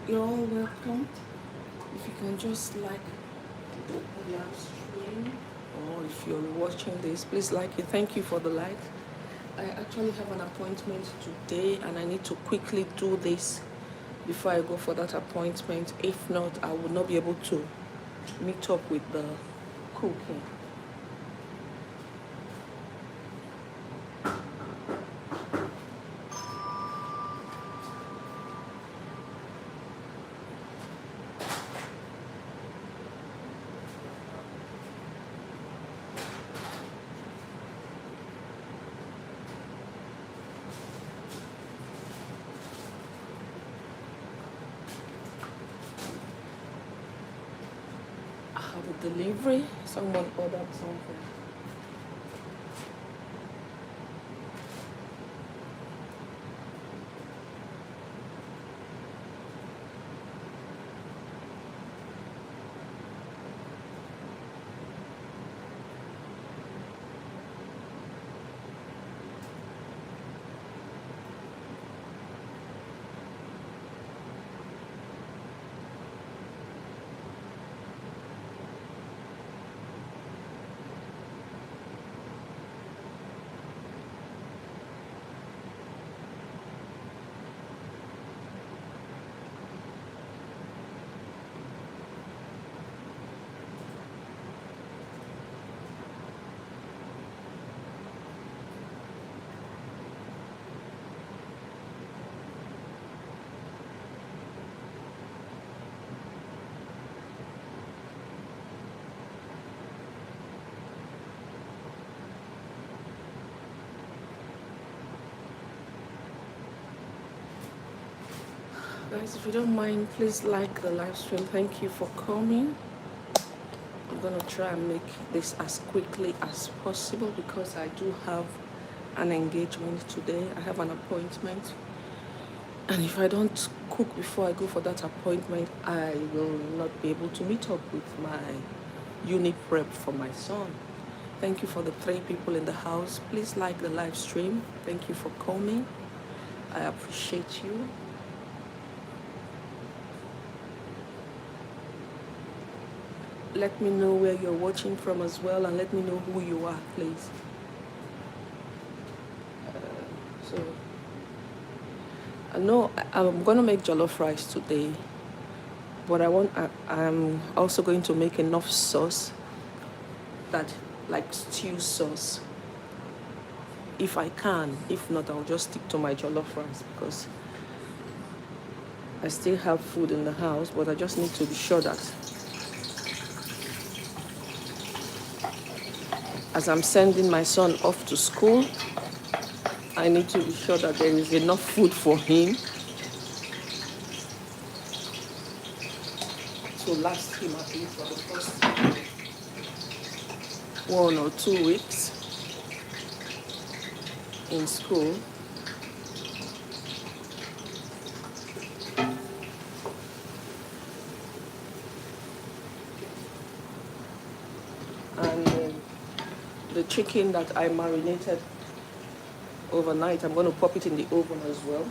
You're all welcome. If you can just like the live stream, or if you're watching this, please like it. Thank you for the like. I actually have an appointment today and I need to quickly do this before I go for that appointment. If not, I will not be able to meet up with the cooking. I have a delivery. Someone ordered something. Guys, if you don't mind, please like the live stream. Thank you for coming. I'm gonna try and make this as quickly as possible because I do have an engagement today. I have an appointment, and if I don't cook before I go for that appointment, I will not be able to meet up with my Uni-Prep for my son. Thank you for the 3 people in the house. Please like the live stream. Thank you for coming. I appreciate you. Let me know where you're watching from as well, and let me know who you are, please. So I know I'm gonna make jollof rice today, but I'm also going to make enough sauce that, like stew sauce, if I can. If not, I'll just stick to my jollof rice because I still have food in the house, but I just need to be sure that as I'm sending my son off to school, I need to be sure that there is enough food for him to last him at least for the first 1 or 2 weeks in school. And the chicken that I marinated overnight, I'm going to pop it in the oven as well.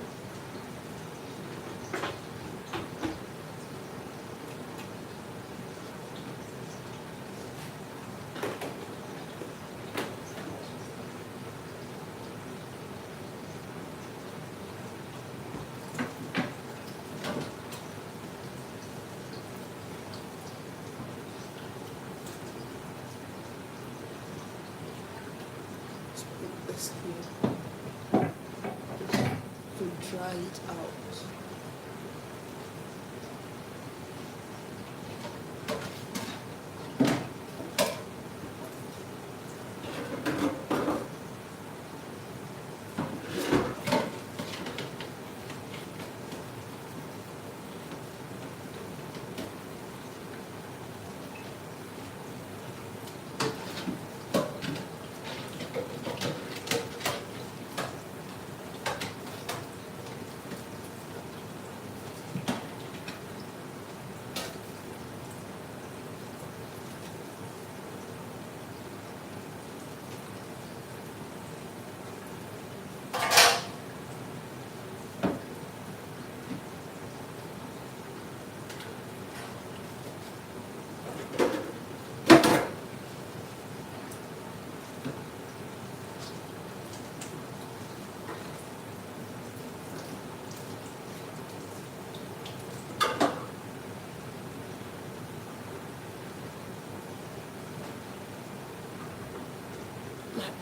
Let's put this here to dry it out.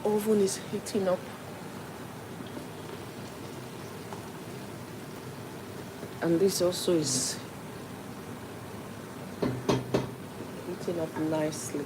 oven is heating up. And this also is heating up nicely.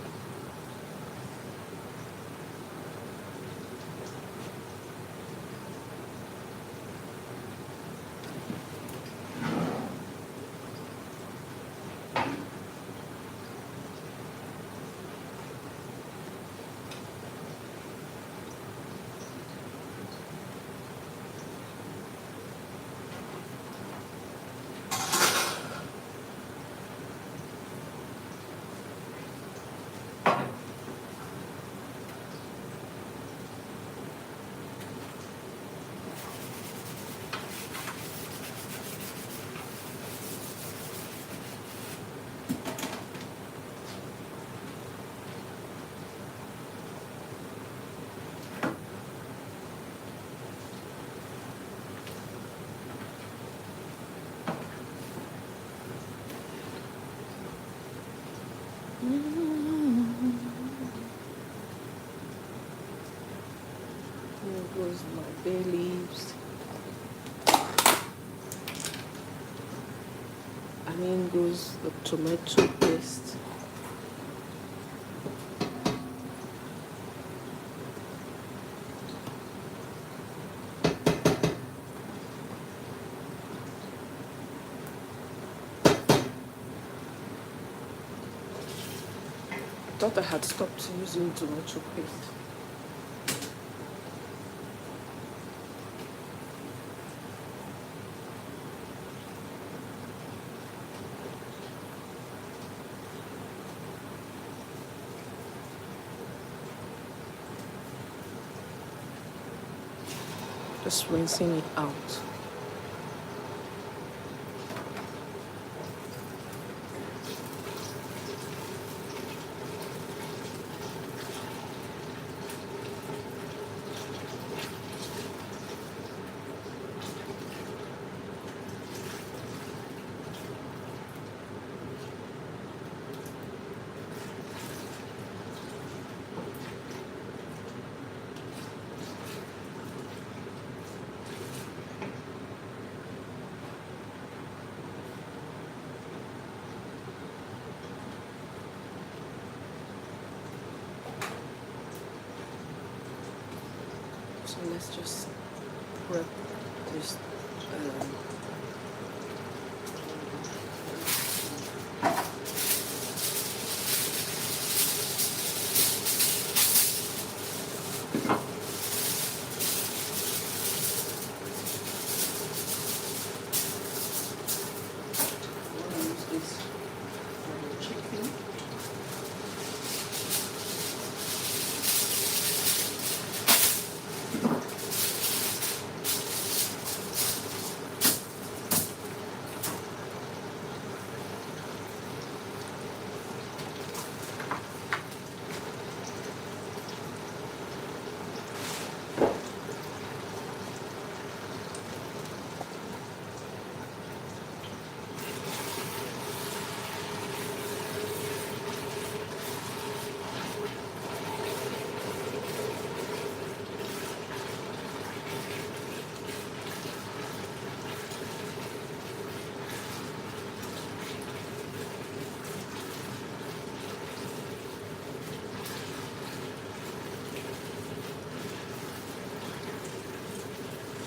Here goes my bay leaves. And in goes the tomato paste. I thought I had stopped using tomato paste. Just rinsing it out. So let's just prep this.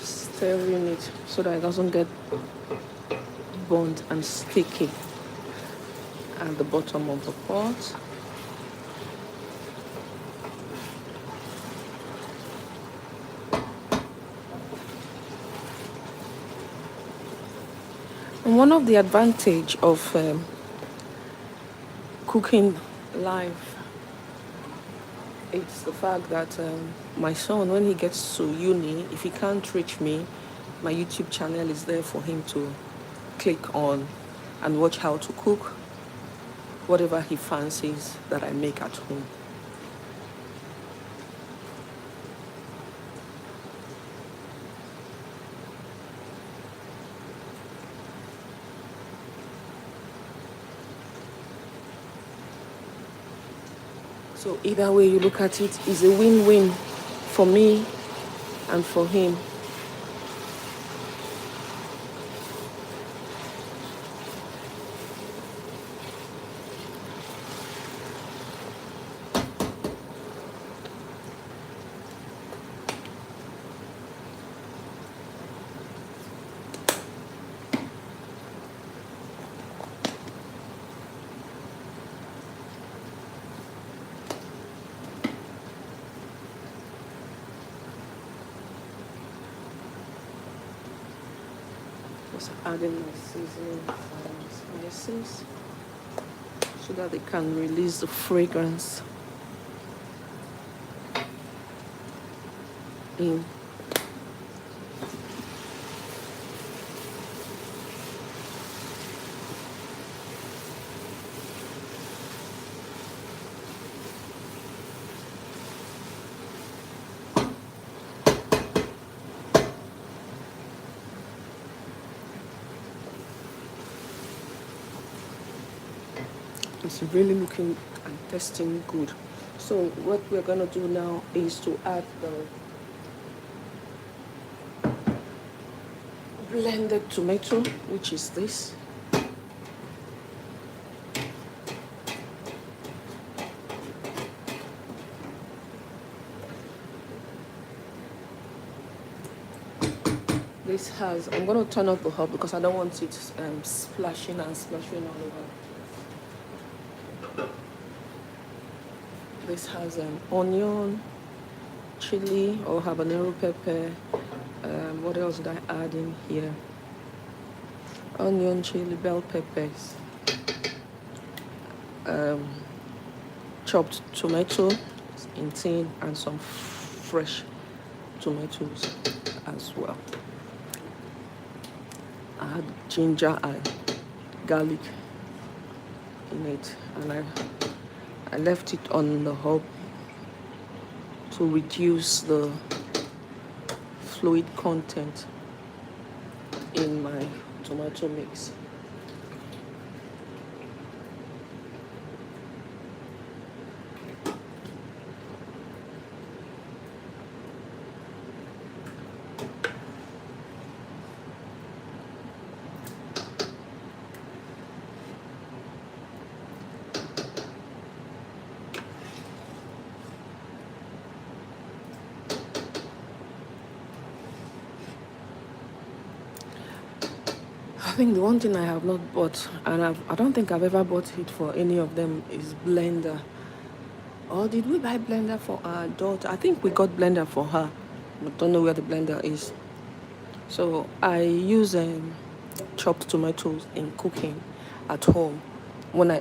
Stirring it so that it doesn't get burnt and sticky at the bottom of the pot. And one of the advantage of cooking live, it's the fact that my son, when he gets to uni, if he can't reach me, my YouTube channel is there for him to click on and watch how to cook whatever he fancies that I make at home. So either way you look at it, is a win-win for me and for him. Just adding my seasoning and spices so that they can release the fragrance in. It's really looking and tasting good. So what we're gonna do now is to add the blended tomato, which is this. This has, I'm going to turn off the hob because I don't want it splashing and splashing all over. This has onion, chili or habanero pepper. What else did I add in here? Onion, chili, bell peppers, chopped tomato in tin, and some fresh tomatoes as well. I had ginger and garlic in it, and I left it on the hob to reduce the fluid content in my tomato mix. I think the one thing I have not bought, and I don't think I've ever bought it for any of them, is blender. Or did we buy blender for our daughter? I think we got blender for her, but don't know where the blender is. So I use chopped tomatoes in cooking at home.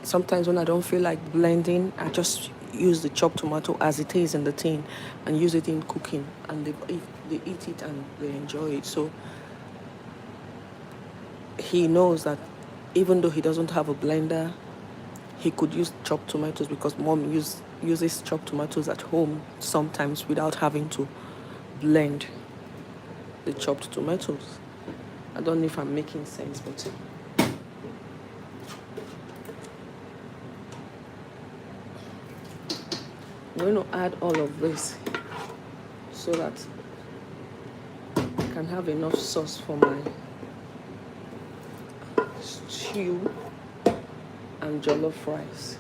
Sometimes when I don't feel like blending, I just use the chopped tomato as it is in the tin and use it in cooking, and they eat it and they enjoy it. So he knows that even though he doesn't have a blender, he could use chopped tomatoes because mom uses chopped tomatoes at home sometimes without having to blend the chopped tomatoes. I don't know if I'm making sense, but I'm going to add all of this so that I can have enough sauce for my stew and jollof rice.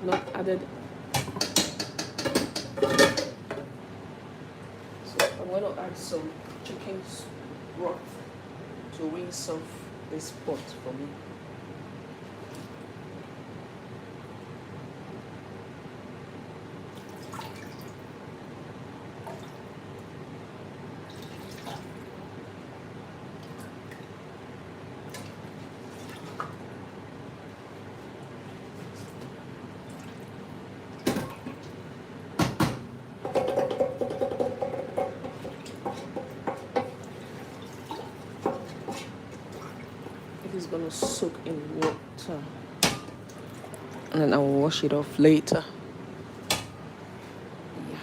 Not added. So I'm going to add some chicken broth to rinse off this pot for me. gonna soak in water, and then I will wash it off later. Yeah.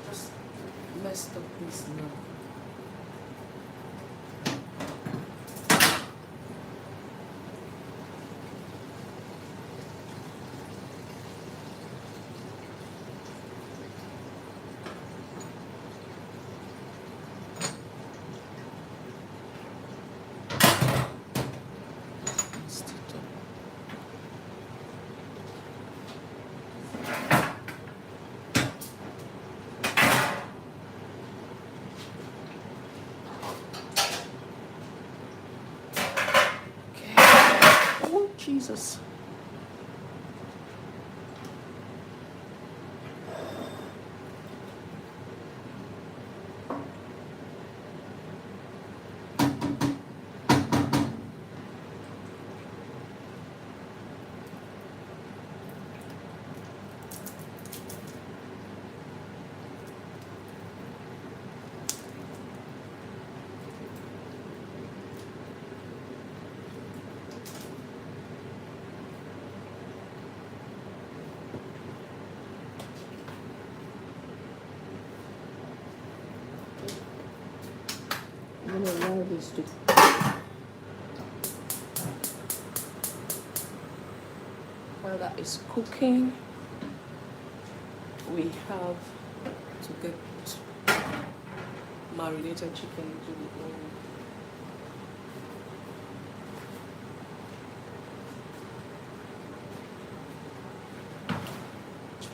Just messed up this now. Oh, Jesus. I'm gonna allow this to while that is cooking, we have to get marinated chicken into the oil.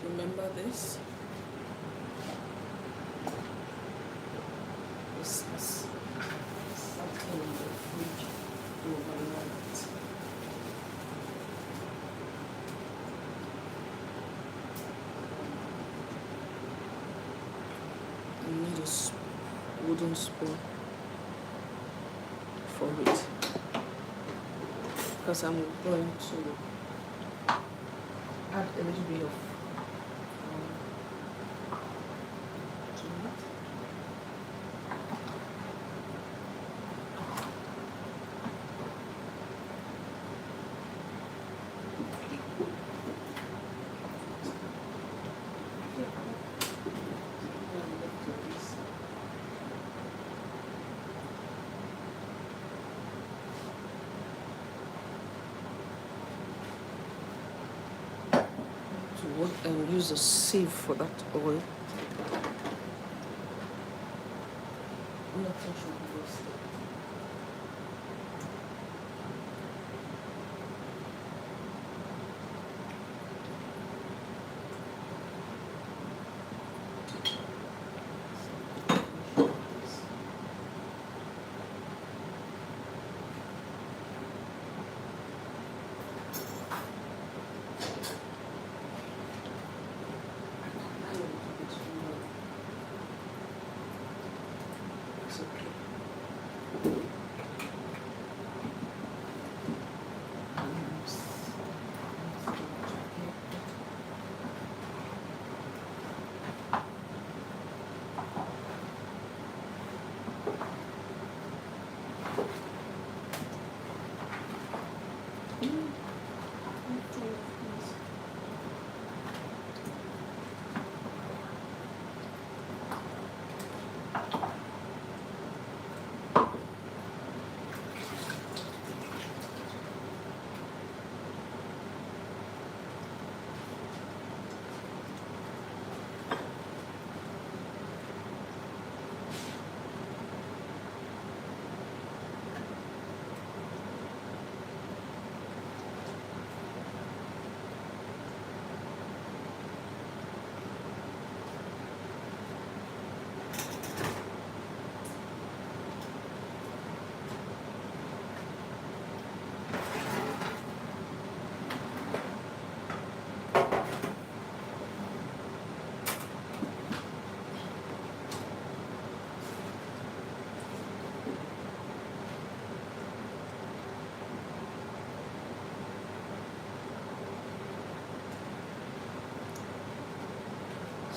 Remember this? This is something in the fridge overnight. I need a wooden spoon for it because I'm going to add a little bit of and use a sieve for that oil. Nothing should be wasted.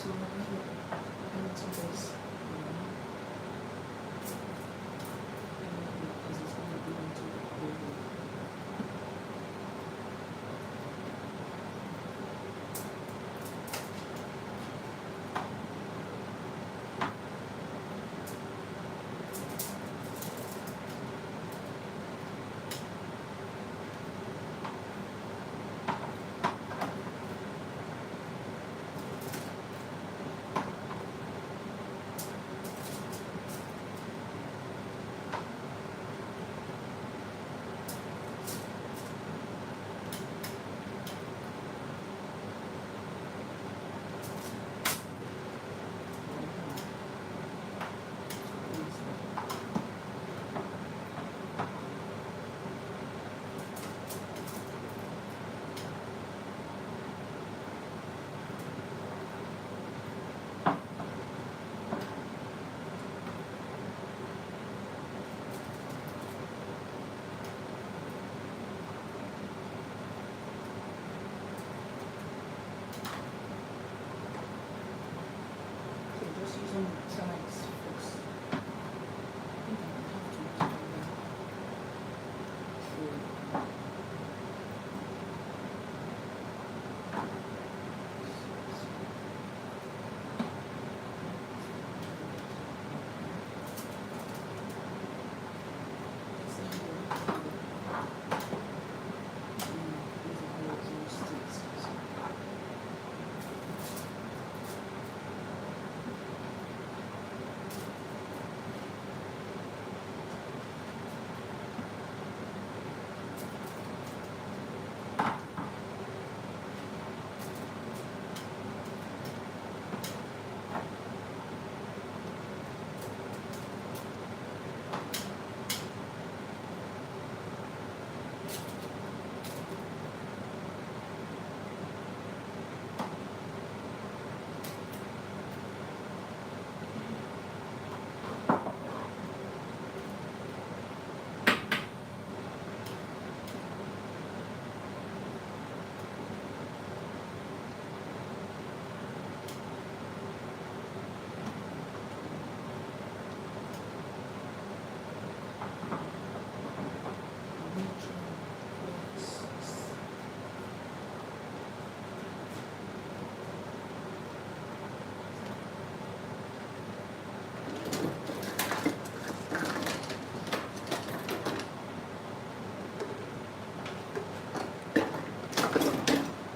So into this. Because it's going to be into the baby. Just using my size first. I think I would have to do that.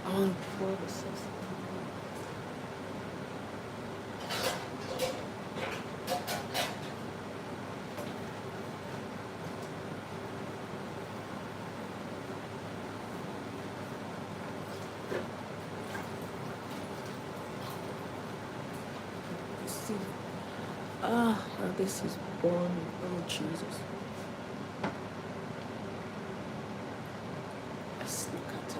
On for the system. See. This is boring. Oh, Jesus. Let's look at it.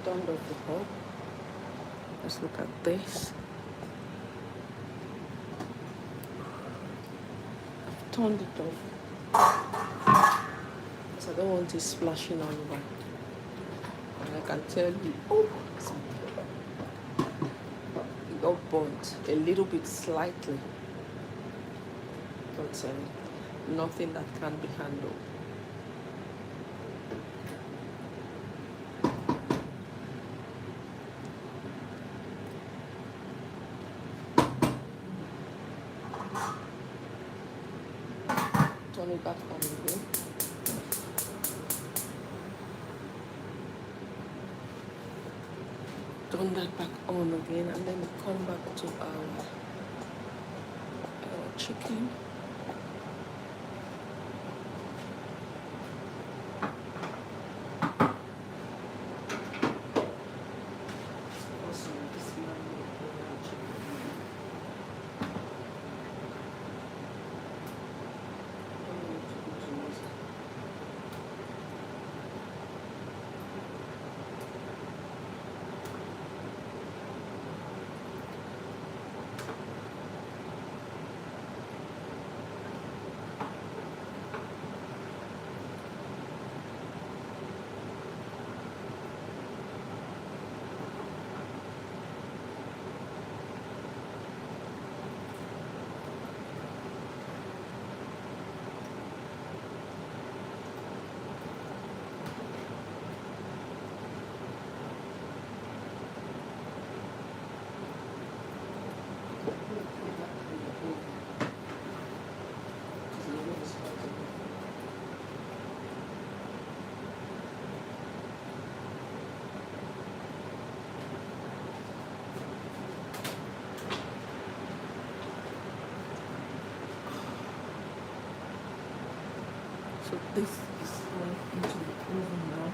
Turned off the bulb. Let's look at this. I've turned it off because I don't want it splashing all over. And I can tell you, it got burnt a little bit slightly, but nothing that can be handled. Turn it back on again. Turn that back on again, and then come back to our chicken. this is going into the oven now.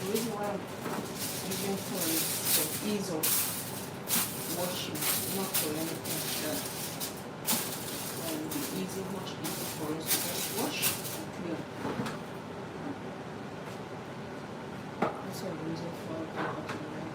The reason why I'm using for is for ease of washing, not for anything else. It will be easy, much easier for us to just wash and clear. That's what I'm using for the bottom line.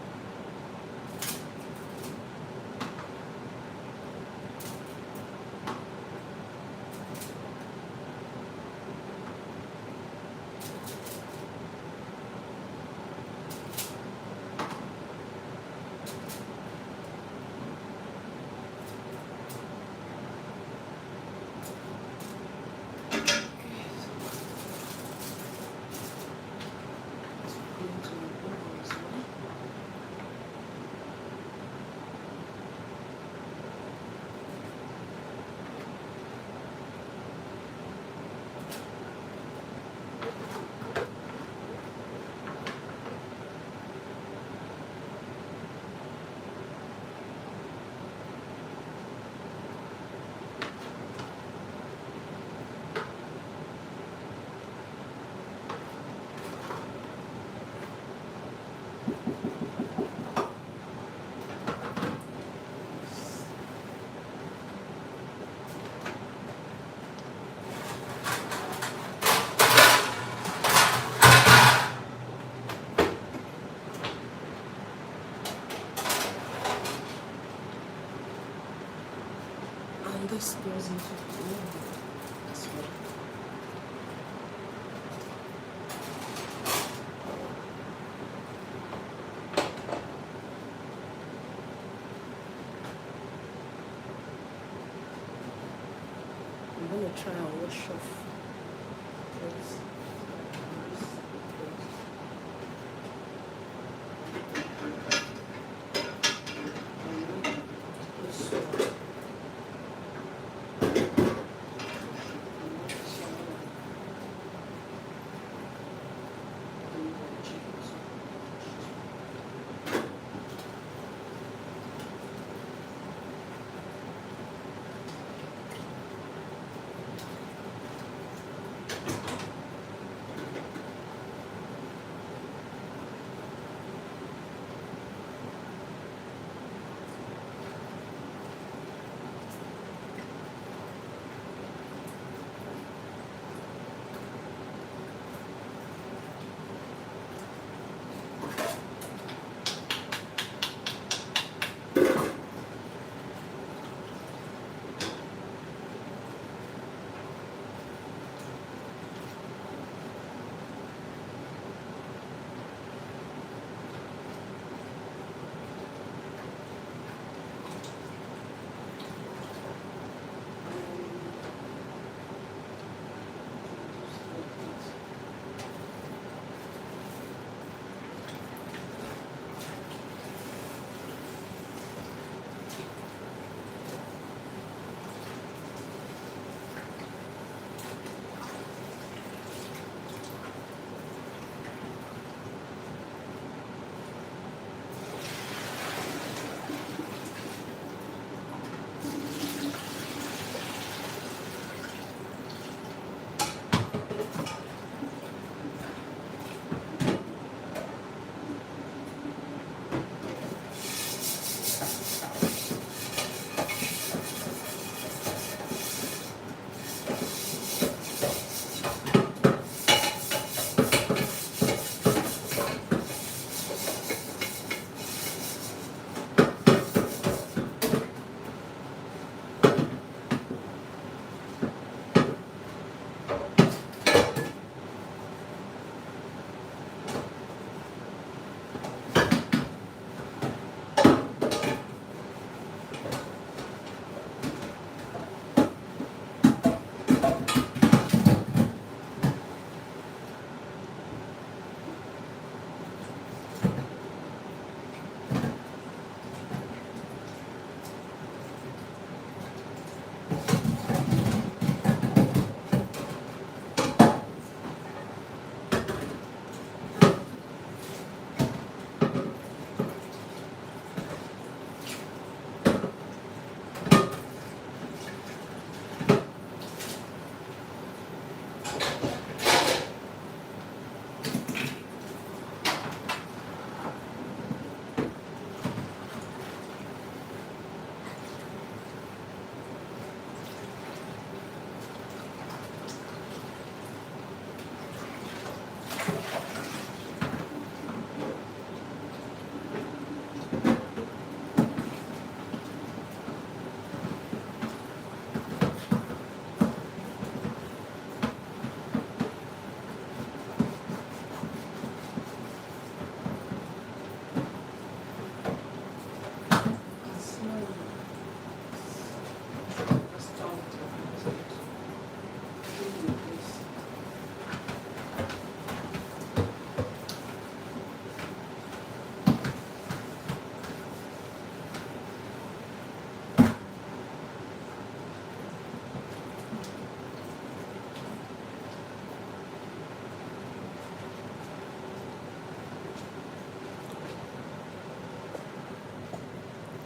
And this goes into the oven as well. I'm going to try and wash off this.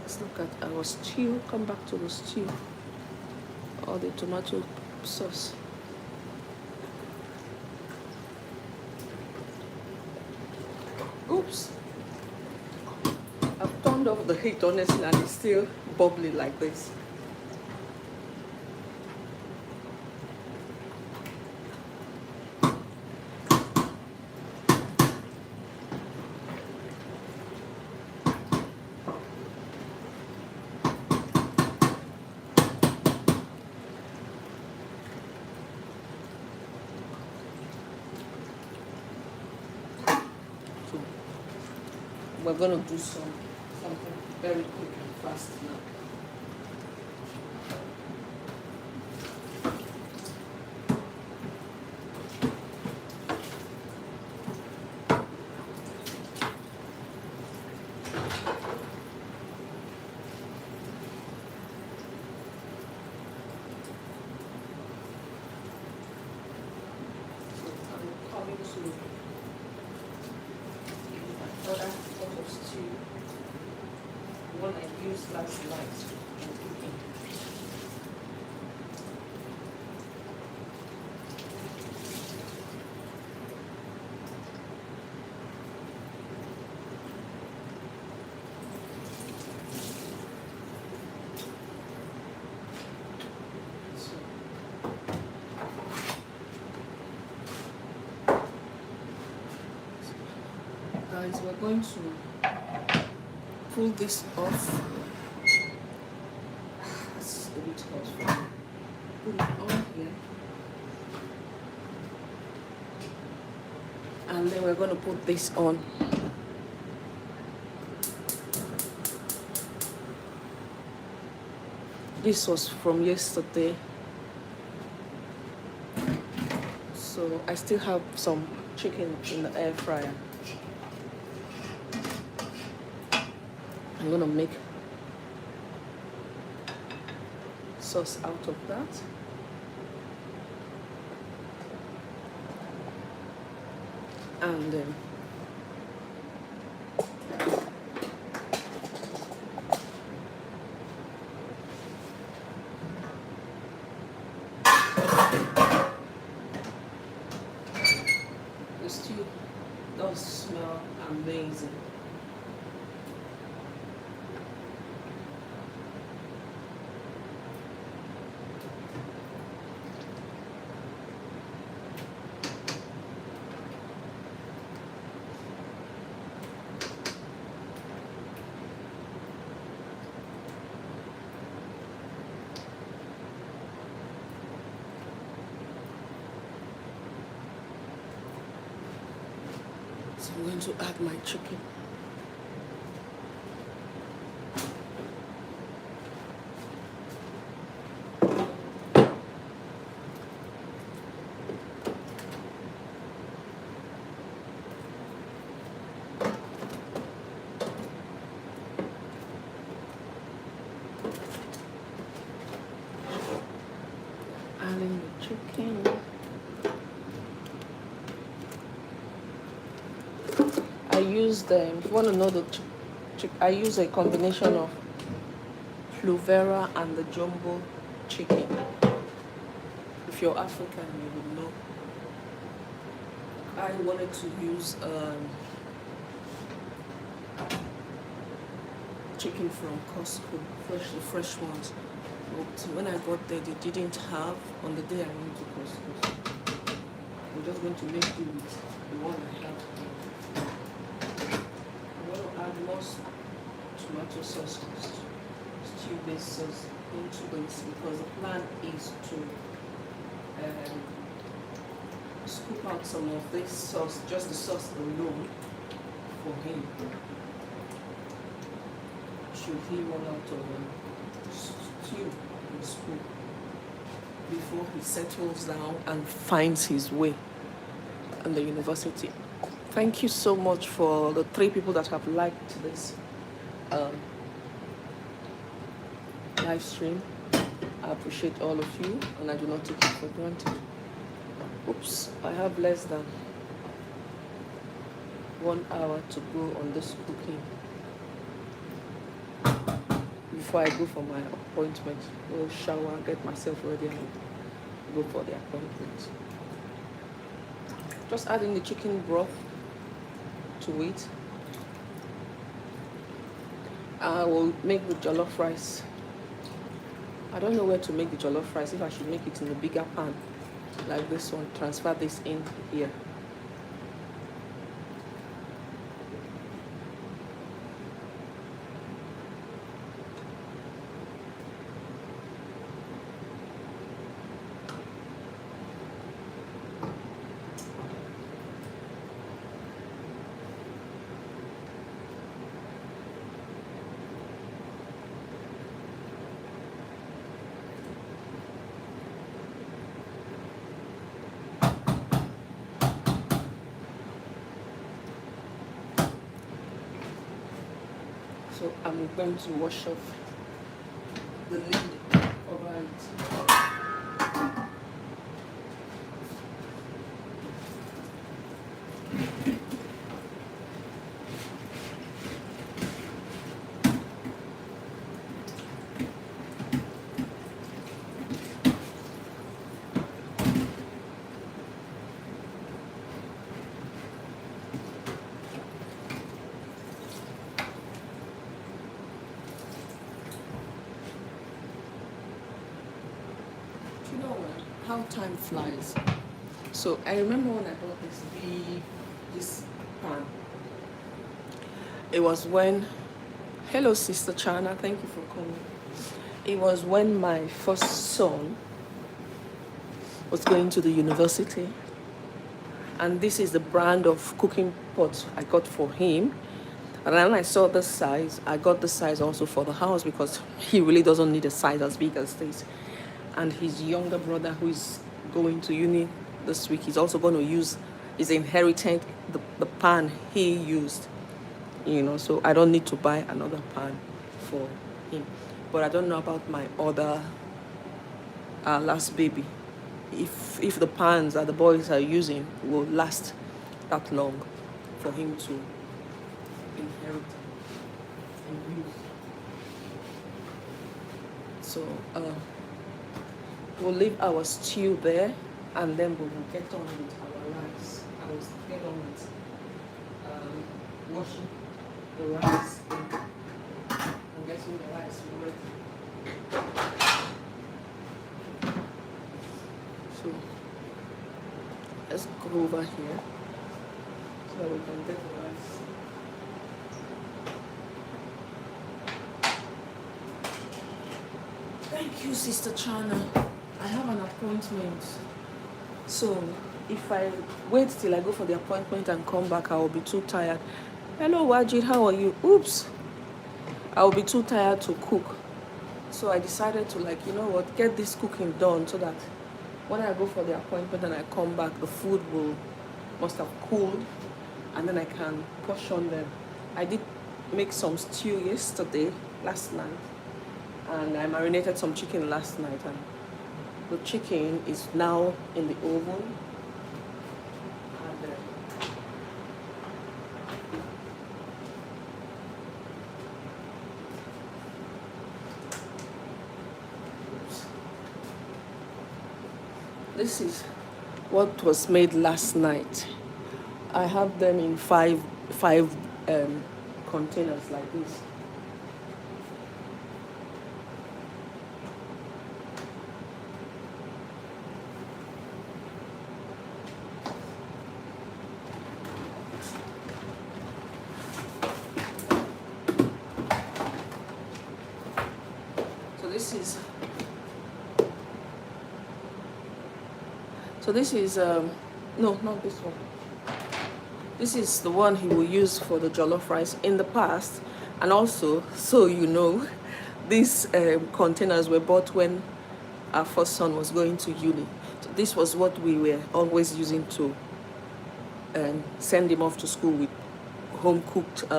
Let's look at our stew. Come back to the stew or the tomato sauce. Oops. I've turned off the heat honestly and it's still bubbly like this. We're going to do something very quick and fast now. Other pot of stew, the one I used last night in cooking. Guys, we're going to pull this off. That's a bit hot. Put it on here. And then we're going to put this on. This was from yesterday. So I still have some chicken in the air fryer. I'm gonna make sauce out of that. And the stew does smell amazing. So I'm going to add my chicken. Adding the chicken. I used, if you want to know the I use a combination of Fluvera and the jumbo chicken. If you're African, you would know. I wanted to use chicken from Costco, the fresh ones. But when I got there, they didn't have on the day I went to Costco. I'm just going to make do with the one I have. I'm going to add more tomato sauce, stew-based sauce into this because the plan is to scoop out some of this sauce, just the sauce alone, for him. Should he run out of stew in school before he settles down and finds his way in the university. Thank you so much for the 3 people that have liked this live stream. I appreciate all of you and I do not take it for granted. Oops, I have less than 1 hour to go on this cooking. before I go for my appointment. Go shower, get myself ready, and go for the appointment. Just adding the chicken broth to it. I will make the jollof rice. I don't know where to make the jollof rice, if I should make it in a bigger pan like this one. Transfer this in here. So I'm going to wash off the lid over it. You know how time flies. So I remember when I bought this pan. It was when, hello Sister Chana, thank you for coming. It was when my first son was going to the university, and this is the brand of cooking pot I got for him. And then I saw the size. I got the size also for the house because he really doesn't need a size as big as this. And his younger brother, who is going to uni this week, he's also going to use, is inheriting the pan he used, you know, so I don't need to buy another pan for him. But I don't know about my other last baby, if the pans that the boys are using will last that long for him to inherit and use. So we'll leave our stew there, and then we will get on with our rice. I will get on with washing the rice and getting the rice ready. So let's go over here so we can get the rice. Thank you, Sister Chana. I have an appointment. So if I wait till I go for the appointment and come back, I will be too tired. Hello, Wajid, how are you? Oops. I will be too tired to cook. So I decided to, like, you know what, get this cooking done so that when I go for the appointment and I come back, the food must have cooled, and then I can portion them. I did make some stew last night, and I marinated some chicken last night, and the chicken is now in the oven. And this is what was made last night. I have them in five containers like this. So this is no, not this one. This is the one he will use for the jollof rice in the past. And also, so you know, these containers were bought when our first son was going to uni. So this was what we were always using to send him off to school with home-cooked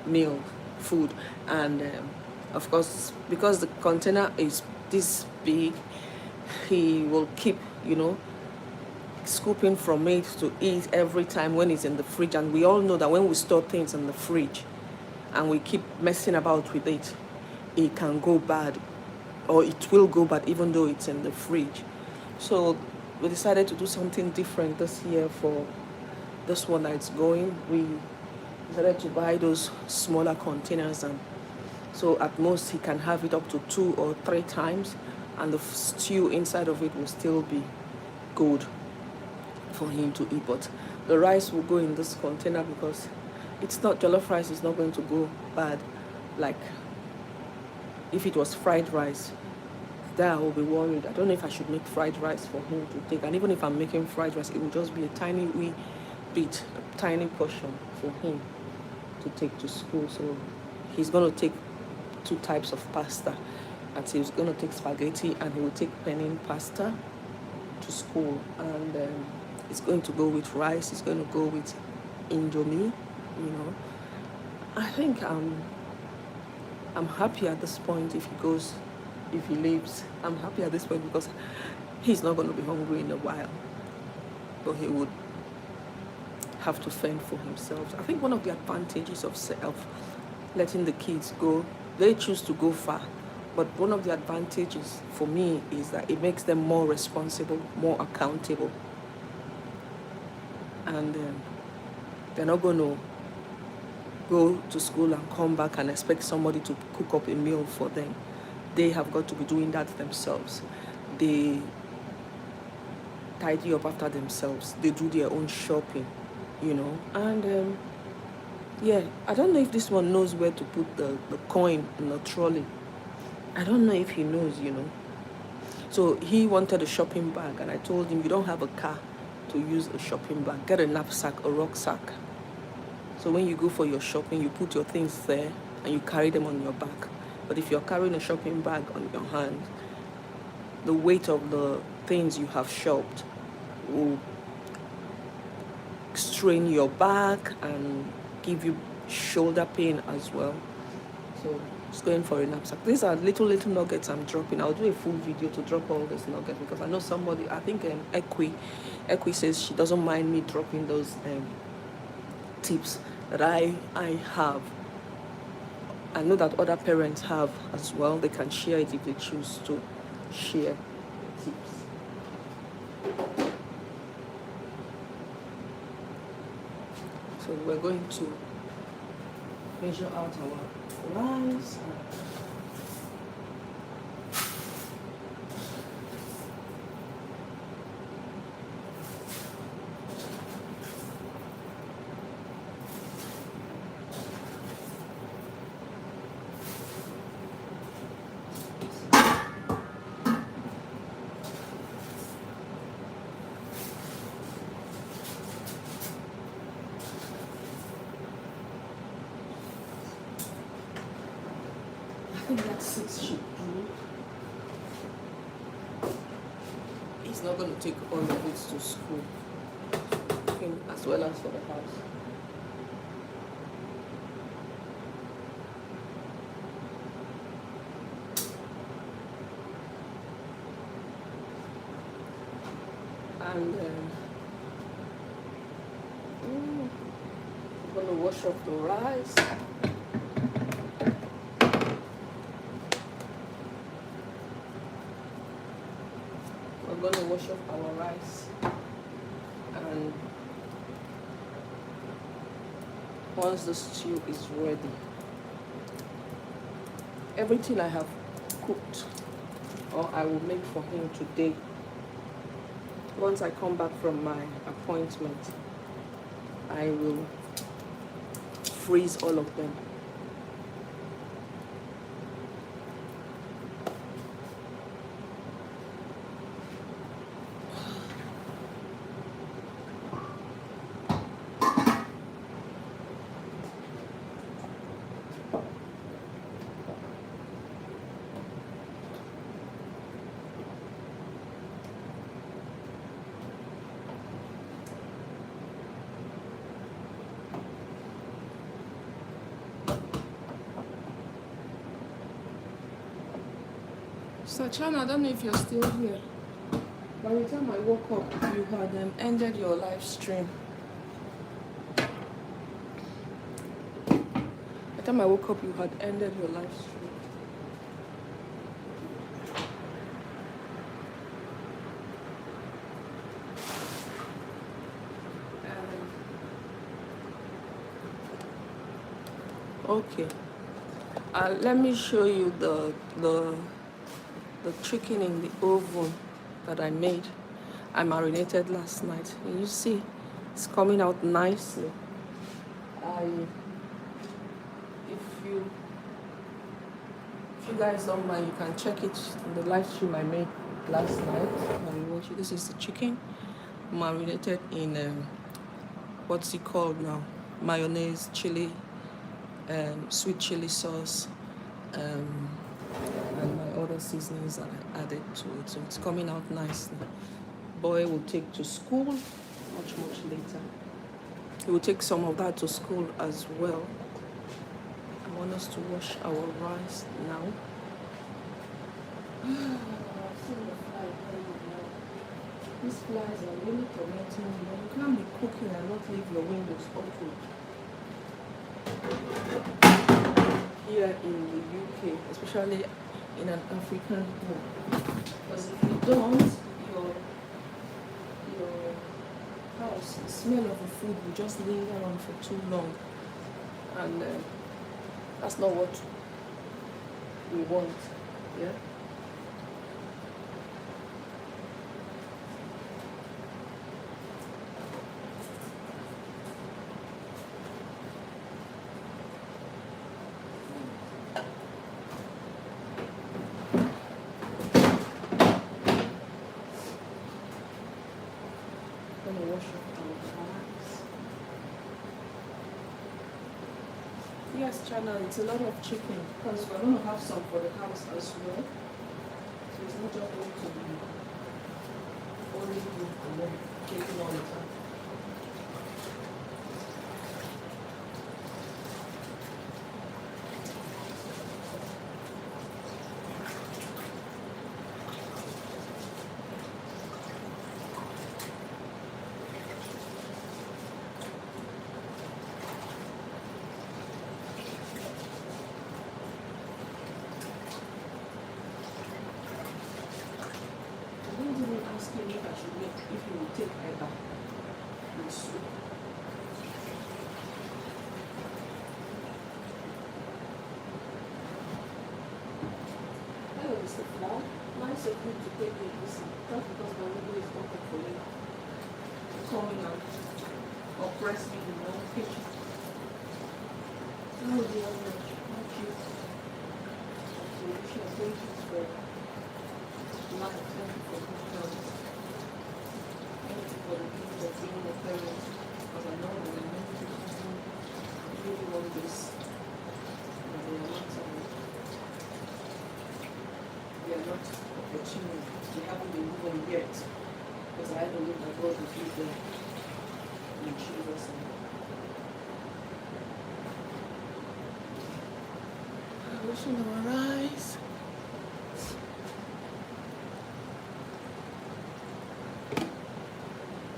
meal food. And of course, because the container is this big, he will keep, you know, scooping from it to eat every time when it's in the fridge. And we all know that when we store things in the fridge and we keep messing about with it, it can go bad, or it will go bad even though it's in the fridge. So we decided to do something different this year for this one that it's going. We decided to buy those smaller containers, and so at most he can have it up to 2 or 3 times, and the stew inside of it will still be good for him to eat. But the rice will go in this container because it's not, jollof rice is not going to go bad like if it was fried rice. Then I will be worried. I don't know if I should make fried rice for him to take, and even if I'm making fried rice, it will just be a tiny wee bit, a tiny portion for him to take to school. So he's going to take 2 types of pasta, and so he's going to take spaghetti, and he will take penne pasta to school, and it's going to go with rice, it's going to go with indomie, you know. I think I'm happy at this point if he goes, if he leaves. I'm happy at this point because he's not going to be hungry in a while, but he would have to fend for himself. I think one of the advantages of letting the kids go, they choose to go far, but one of the advantages for me is that it makes them more responsible, more accountable, and they're not going to go to school and come back and expect somebody to cook up a meal for them. They have got to be doing that themselves. They tidy up after themselves. They do their own shopping, you know. And yeah, I don't know if this one knows where to put the coin in the trolley. I don't know if he knows, you know. So he wanted a shopping bag, and I told him, you don't have a car to use a shopping bag. Get a knapsack, a rucksack. So when you go for your shopping, you put your things there and you carry them on your back. But if you're carrying a shopping bag on your hand, the weight of the things you have shopped will strain your back and give you shoulder pain as well. So just going for a knapsack. These are little nuggets I'm dropping. I'll do a full video to drop all these nuggets because I know somebody, I think Equi says she doesn't mind me dropping those tips that I have. I know that other parents have as well. They can share it if they choose to share tips. So we're going to measure out our rice. I think that 6 should do. He's not going to take all of it to school, as well as for the house. And I'm going to wash off the rice. We're going to wash off our rice, and once the stew is ready, everything I have cooked or I will make for him today, once I come back from my appointment, I will freeze all of them. Sachan, I don't know if you're still here. By the time I woke up, you had ended your live stream. By the time I woke up, you had ended your live stream. Okay. Let me show you the chicken in the oven that I made. I marinated last night. And you see, it's coming out nicely. If you guys don't mind, you can check it in the live stream I made last night. And watch it. This is the chicken marinated in what's it called now? Mayonnaise, chili, sweet chili sauce, and my other seasonings that I added to it. So it's coming out nicely. Boy will take to school much later. He will take some of that to school as well. I want us to wash our rice now. These flies are really tormenting me. You can't be cooking and not leave your windows open. Here in the UK, especially in an African home. Because if you don't, your house, the smell of the food will just linger on for too long. And that's not what we want. Yeah? Yes, channel, it's a lot of chicken because we're going to have some for the house as well. So it's not just going to be only you and then chicken all the time. Asking if I should make, if you will take either with soup. Hello, Mr. Flower. Nice of you to take me this. Just because my window is open for you. Coming out or press me in the kitchen. Oh, the other. Thank you. Thank you for life. Thank you for good health. For the people that bring the parents, because I know that many people who really want this, but they are not opportunity. They haven't been given yet, because I believe that God will give them in Jesus' name. Washing our eyes.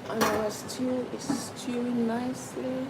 And our stew is stewing nicely.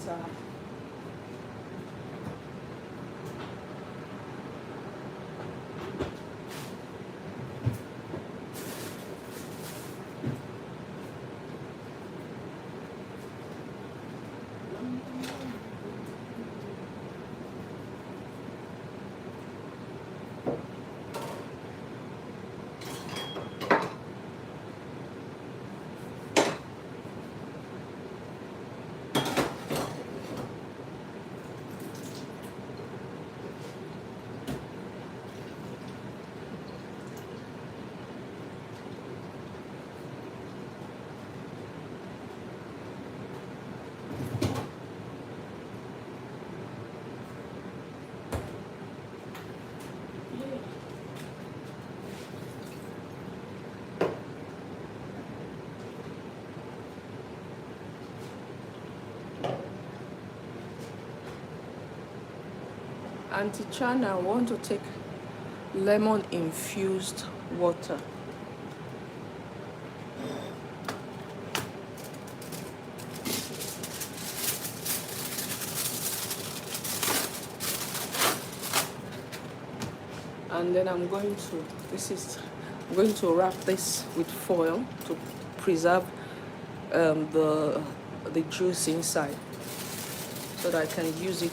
water. Auntie Chana, I want to take lemon infused water. And then I'm going to wrap this with foil to preserve the juice inside, so that I can use it.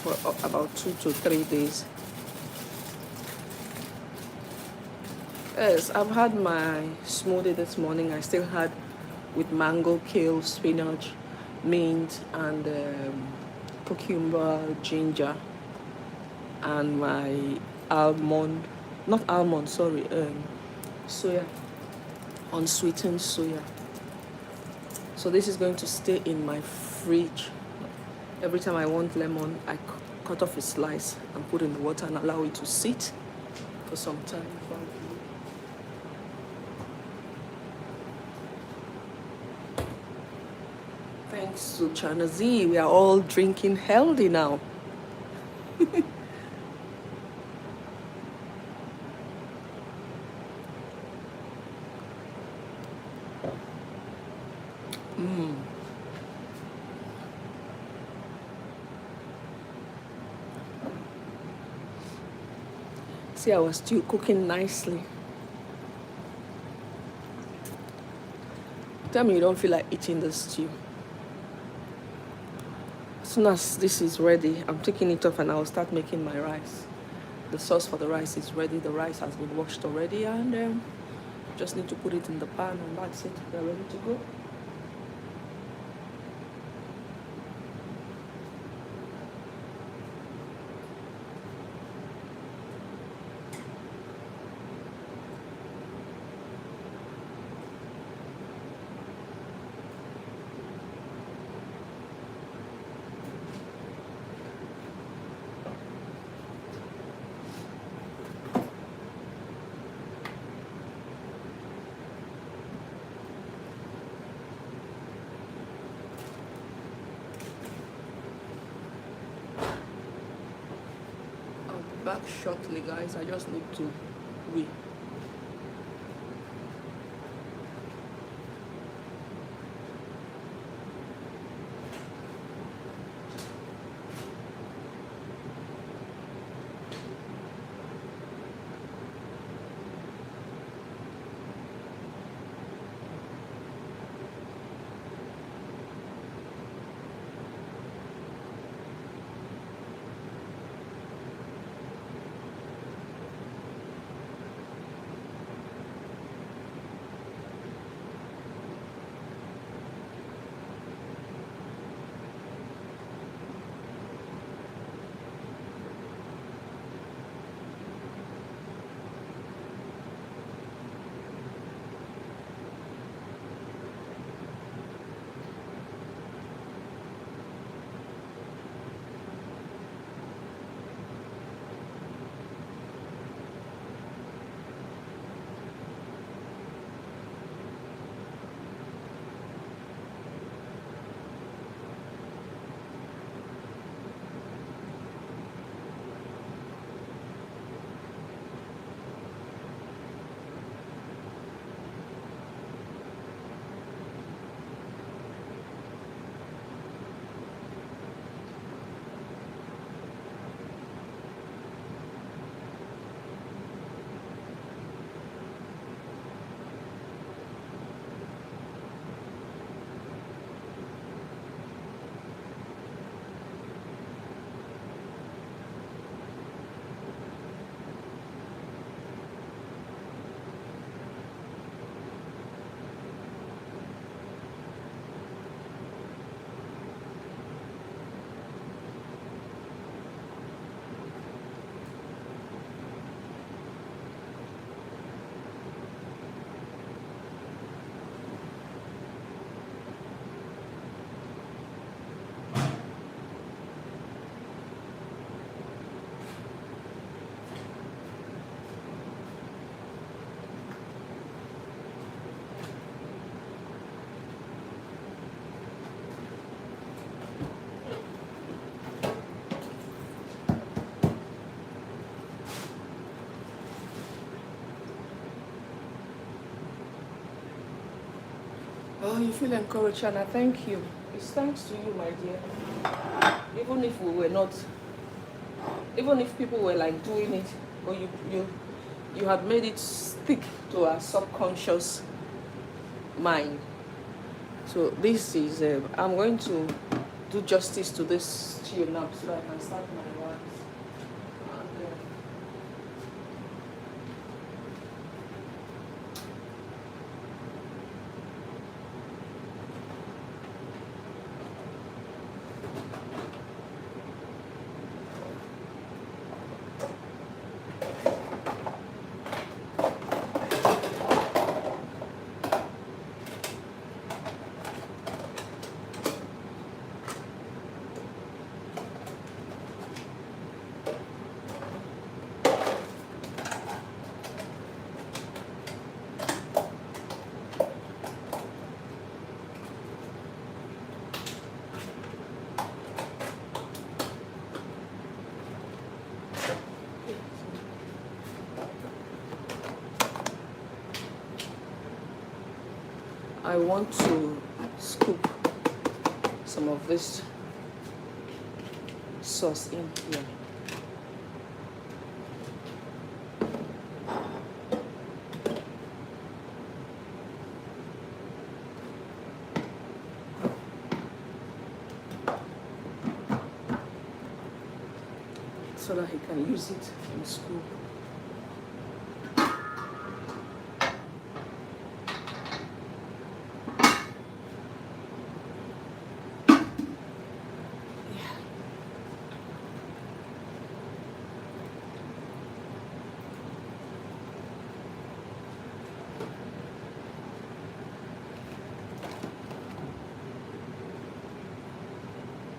For about 2 to 3 days. Yes, I've had my smoothie this morning. I still had with mango, kale, spinach, mint, and cucumber, ginger, and my soya, unsweetened soya. So this is going to stay in my fridge. Every time I want lemon, I cut off a slice and put in the water and allow it to sit for some time. Thanks to China Z, we are all drinking healthy now. See our stew cooking nicely. Tell me you don't feel like eating the stew. As soon as this is ready, I'm taking it off and I'll start making my rice. The sauce for the rice is ready. The rice has been washed already, and just need to put it in the pan, and that's it. They're ready to go. Back shortly, guys. I just need to wee. Oh, you feel encouraged, and I thank you. It's thanks to you, my dear. Even if we were not, even if people were like doing it, but you have made it stick to our subconscious mind. So this is, I'm going to do justice to this stew now so that I can start my wax. And, I want to scoop some of this sauce in here. So that he can use it in school.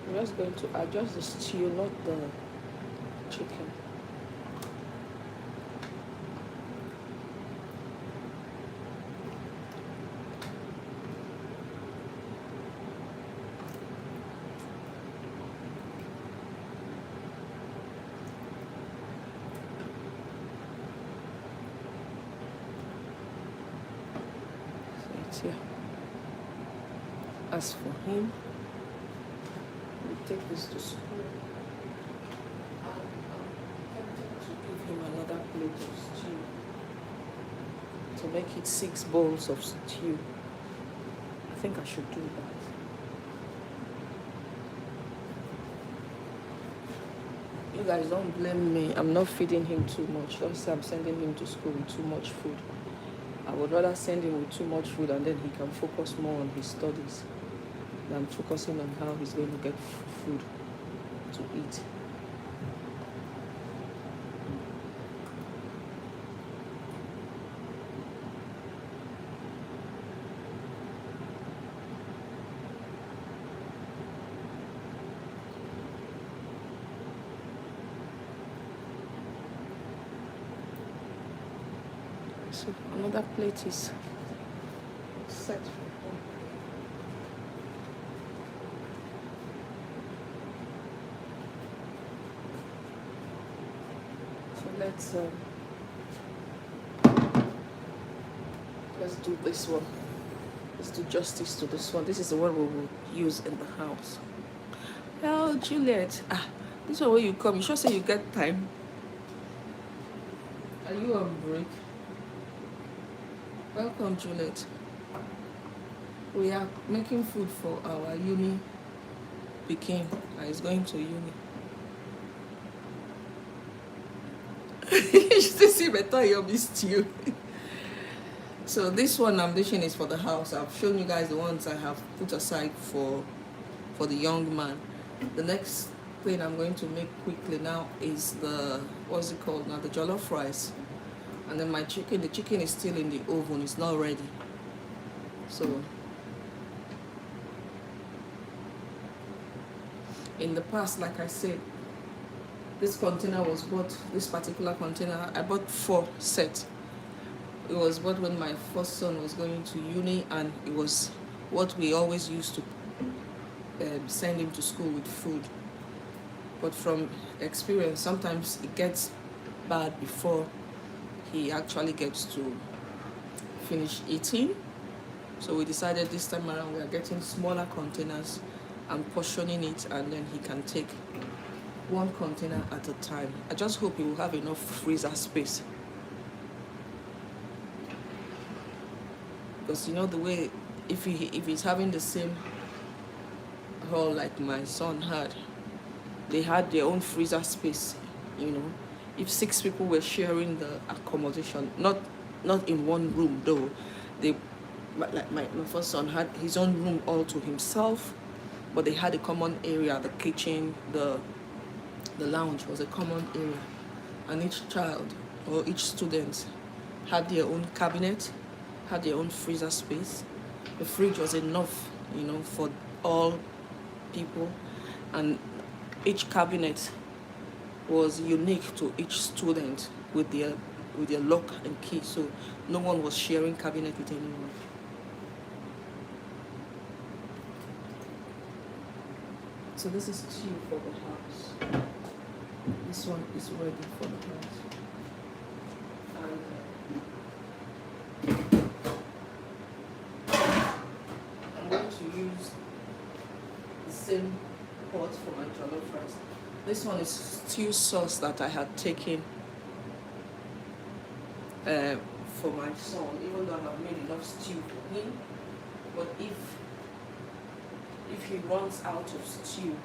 I'm just going to adjust the stew, not the chicken. So it's here. As for him, we take this to school. I'm tempted to give him another plate of stew to make it 6 bowls of stew. I think I should do that. You guys don't blame me. I'm not feeding him too much. Don't say I'm sending him to school with too much food. I would rather send him with too much food and then he can focus more on his studies than focusing on how he's going to get food to eat. So another plate is set for him. So let's do this one. Let's do justice to this one. This is the one we will use in the house. Oh, Juliet. This one where you come. You sure say you get time? Are you on break? Welcome, Juliet. We are making food for our uni Peking and is going to uni. You still see better your stew. So this one I'm dishing is for the house. I've shown you guys the ones I have put aside for the young man. The next thing I'm going to make quickly now is the, what's it called now, the jollof rice. And then my chicken, the chicken is still in the oven, it's not ready. So in the past, like I said, this container was bought, this particular container, I bought 4 sets. It was bought when my first son was going to uni, and it was what we always used to send him to school with food. But from experience, sometimes it gets bad before he actually gets to finish eating. So we decided this time around we are getting smaller containers and portioning it, and then he can take one container at a time. I just hope he will have enough freezer space, because you know the way, if he's having the same hall like my son had, they had their own freezer space, you know. If 6 people were sharing the accommodation, not in one room though, they, like my first son had his own room all to himself, but they had a common area. The kitchen, the lounge was a common area, and each child or each student had their own cabinet, had their own freezer space. The fridge was enough, you know, for all people, and each cabinet was unique to each student with their lock and key, so no one was sharing cabinet with anyone. So this is tea for the house. This one is ready for the house. And I'm going to use the same pot for my jollof rice. This one is stew sauce that I had taken for my son, even though I have made enough stew for him. But if he runs out of stew,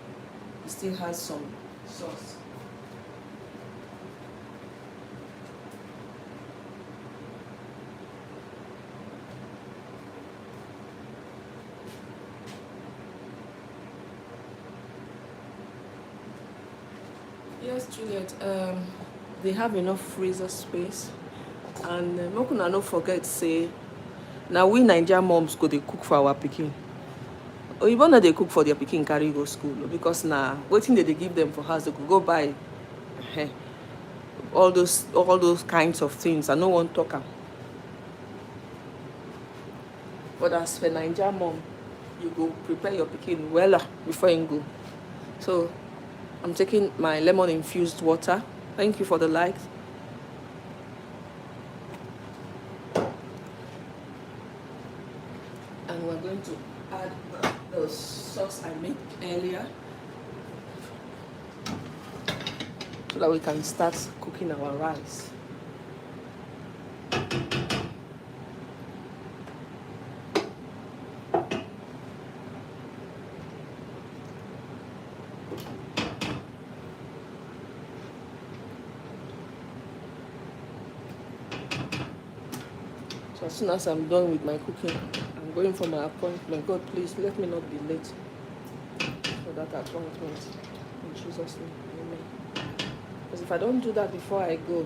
he still has some sauce. Yes, Juliet, they have enough freezer space, and make una no forget say, now we Nigerian moms go dey cook for our pikin. Oyibo no dey cook for their pikin carry go school, because na wetin they give them for house, they could go buy all those kinds of things. I no wan talk am. But as for Nigerian mom, you go prepare your pikin well before you go. So I'm taking my lemon infused water. Thank you for the likes. And we're going to add the sauce I made earlier, so that we can start cooking our rice. So as soon as I'm done with my cooking, I'm going for my appointment. God, please let me not be late for that appointment. In Jesus' name, amen. Because if I don't do that before I go,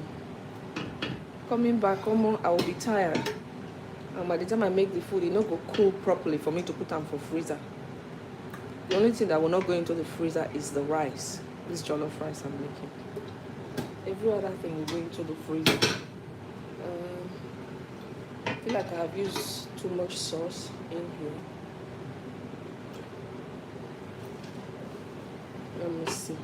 coming back home, I will be tired. And by the time I make the food, it not go cool properly for me to put them for freezer. The only thing that will not go into the freezer is the rice. This jollof rice I'm making. Every other thing will go into the freezer. I feel like I have used too much sauce in here. Let me see.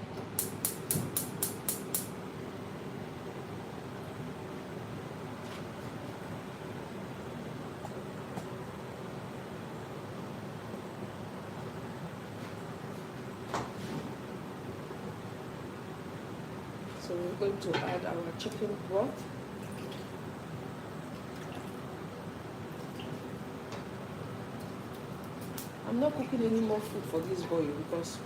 So we're going to add our chicken broth. I'm not cooking any more food for this boy because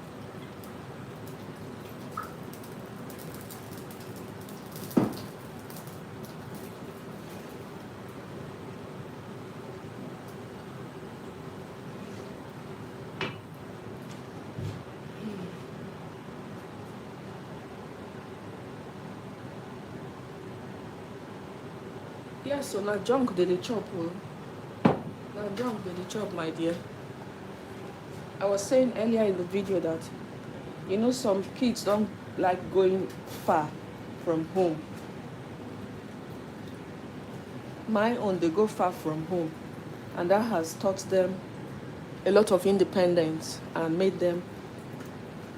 yes, so now junk did the chop. Now junk did the chop, my dear. I was saying earlier in the video that, you know, some kids don't like going far from home. My own, they go far from home, and that has taught them a lot of independence and made them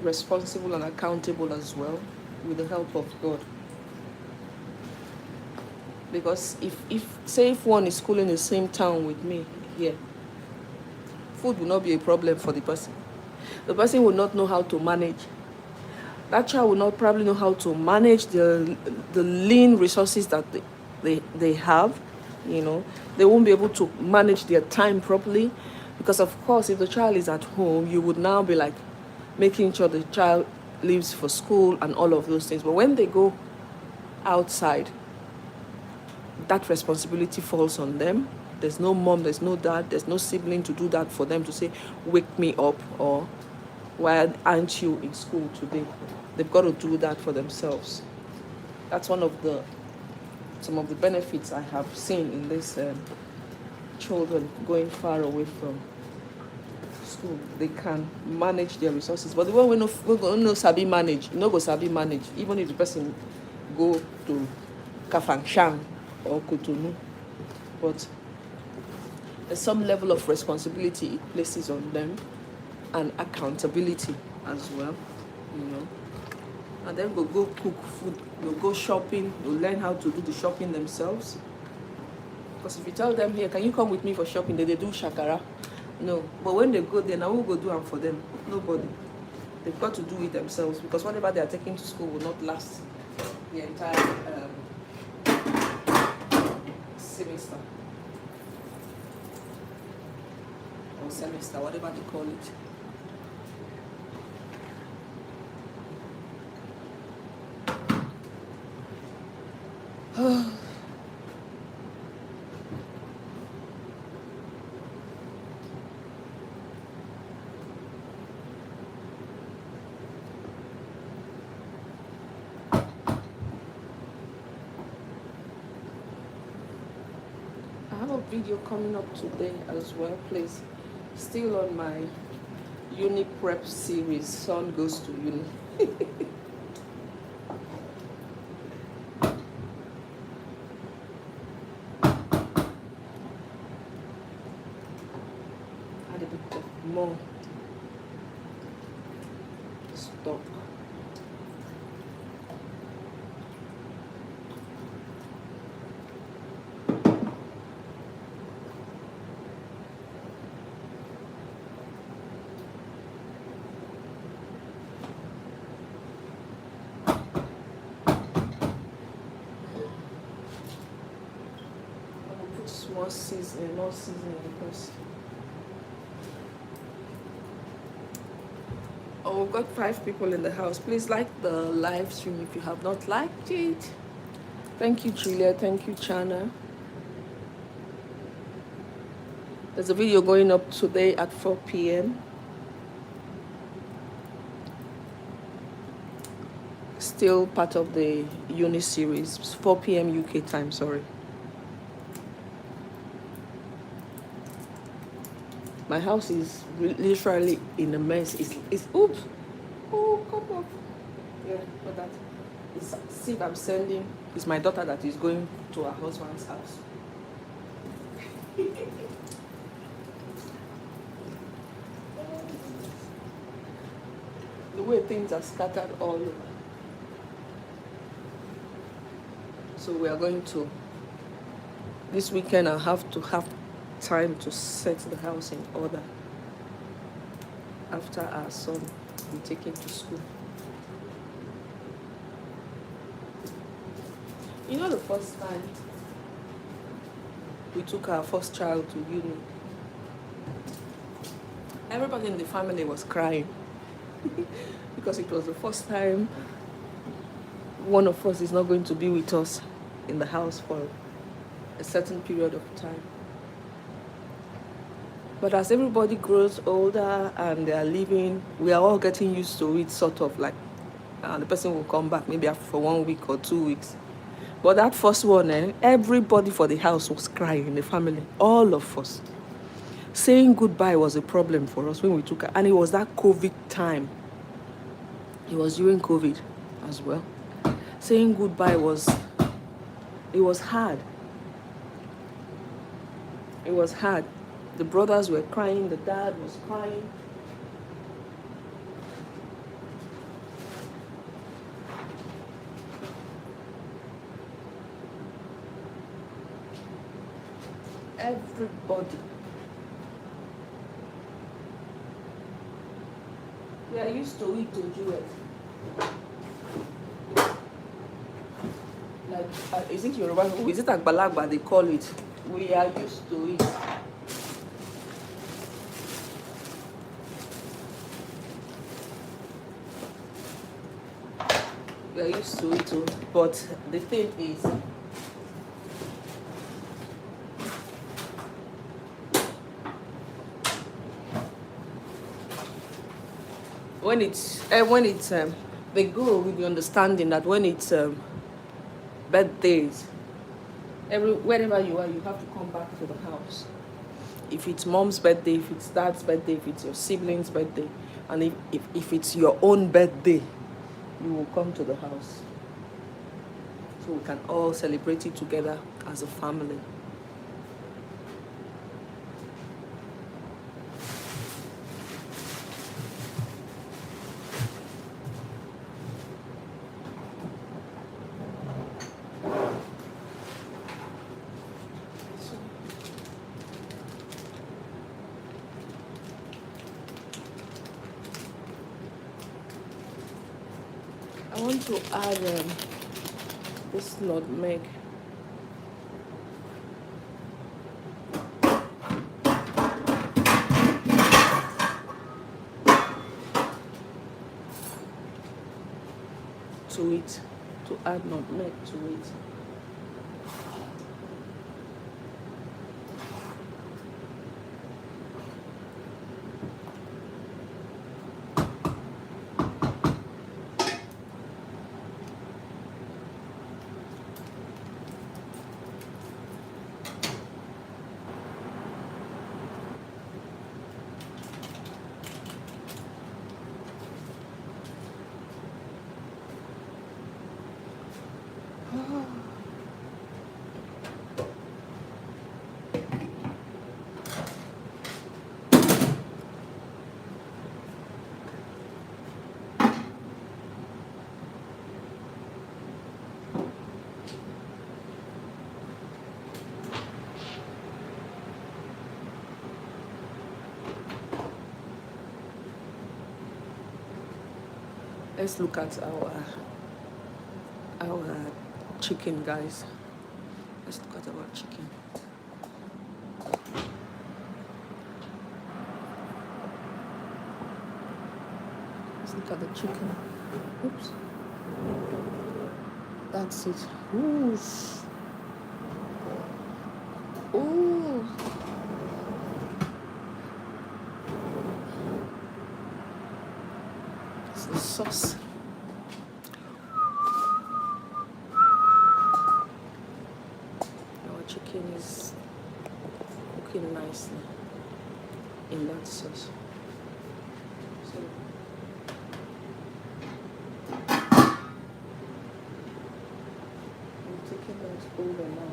responsible and accountable as well, with the help of God. Because if one is schooling in the same town with me here, food will not be a problem for the person. The person will not know how to manage. That child will not probably know how to manage the lean resources that they have. They won't be able to manage their time properly, because of course if the child is at home, you would now be like making sure the child leaves for school and all of those things. But when they go outside, that responsibility falls on them. There's no mom, there's no dad, there's no sibling to do that for them, to say, wake me up, or why aren't you in school today? They've got to do that for themselves. That's some of the benefits I have seen in this children going far away from school. They can manage their resources. But the one we no sabi manage, go sabi manage, even if the person go to Kafangshan or Cotonou. But there's some level of responsibility it places on them, and accountability as well, And then we'll go cook food, we'll go shopping, we'll learn how to do the shopping themselves. Because if you tell them, here, can you come with me for shopping, they do shakara. No. But when they go there, now we'll go do them for them. Nobody. They've got to do it themselves, because whatever they are taking to school will not last the entire semester. Or semester, whatever they call it. I have a video coming up today as well, please. Still on my Uni-Prep series, Son Goes to Uni. Add a bit of more stock. More seasoning because we've got 5 people in the house. Please like the live stream if you have not liked it. Thank you, Julia. Thank you, Chana. There's a video going up today at 4 p.m. Still part of the Uni series, 4 p.m. UK time, sorry. My house is literally in a mess. It's oops. Oh, come up. Yeah, but that is sieve I'm sending. It's my daughter that is going to her husband's house. The way things are scattered all over. So we are going to, this weekend I have to have time to set the house in order after our son we take him to school. The first time we took our first child to uni, everybody in the family was crying because it was the first time one of us is not going to be with us in the house for a certain period of time. But as everybody grows older and they are leaving, we are all getting used to it, sort of like the person will come back maybe for 1 week or 2 weeks. But that first one, everybody for the house was crying in the family, all of us. Saying goodbye was a problem for us when we took her, and it was that COVID time. It was during COVID as well. Saying goodbye was hard. It was hard. The brothers were crying, the dad was crying. Everybody. We are used to it, to do it. Like, is it Yoruba? Is it Agbalagba they call it? We are used to it. We are used to it too. But the thing is, when it's they go with the understanding that when it's birthdays, wherever you are, you have to come back to the house. If it's mom's birthday, if it's dad's birthday, if it's your sibling's birthday, and if it's your own birthday, you will come to the house so we can all celebrate it together as a family. I want to add this nutmeg. To it, to add nutmeg to it. Let's look at our chicken, guys. Let's look at our chicken. Let's look at the chicken. Oops. That's it. Ooh. Ooh. It's the sauce. Our chicken is cooking nicely in that sauce. So I'm taking that over now.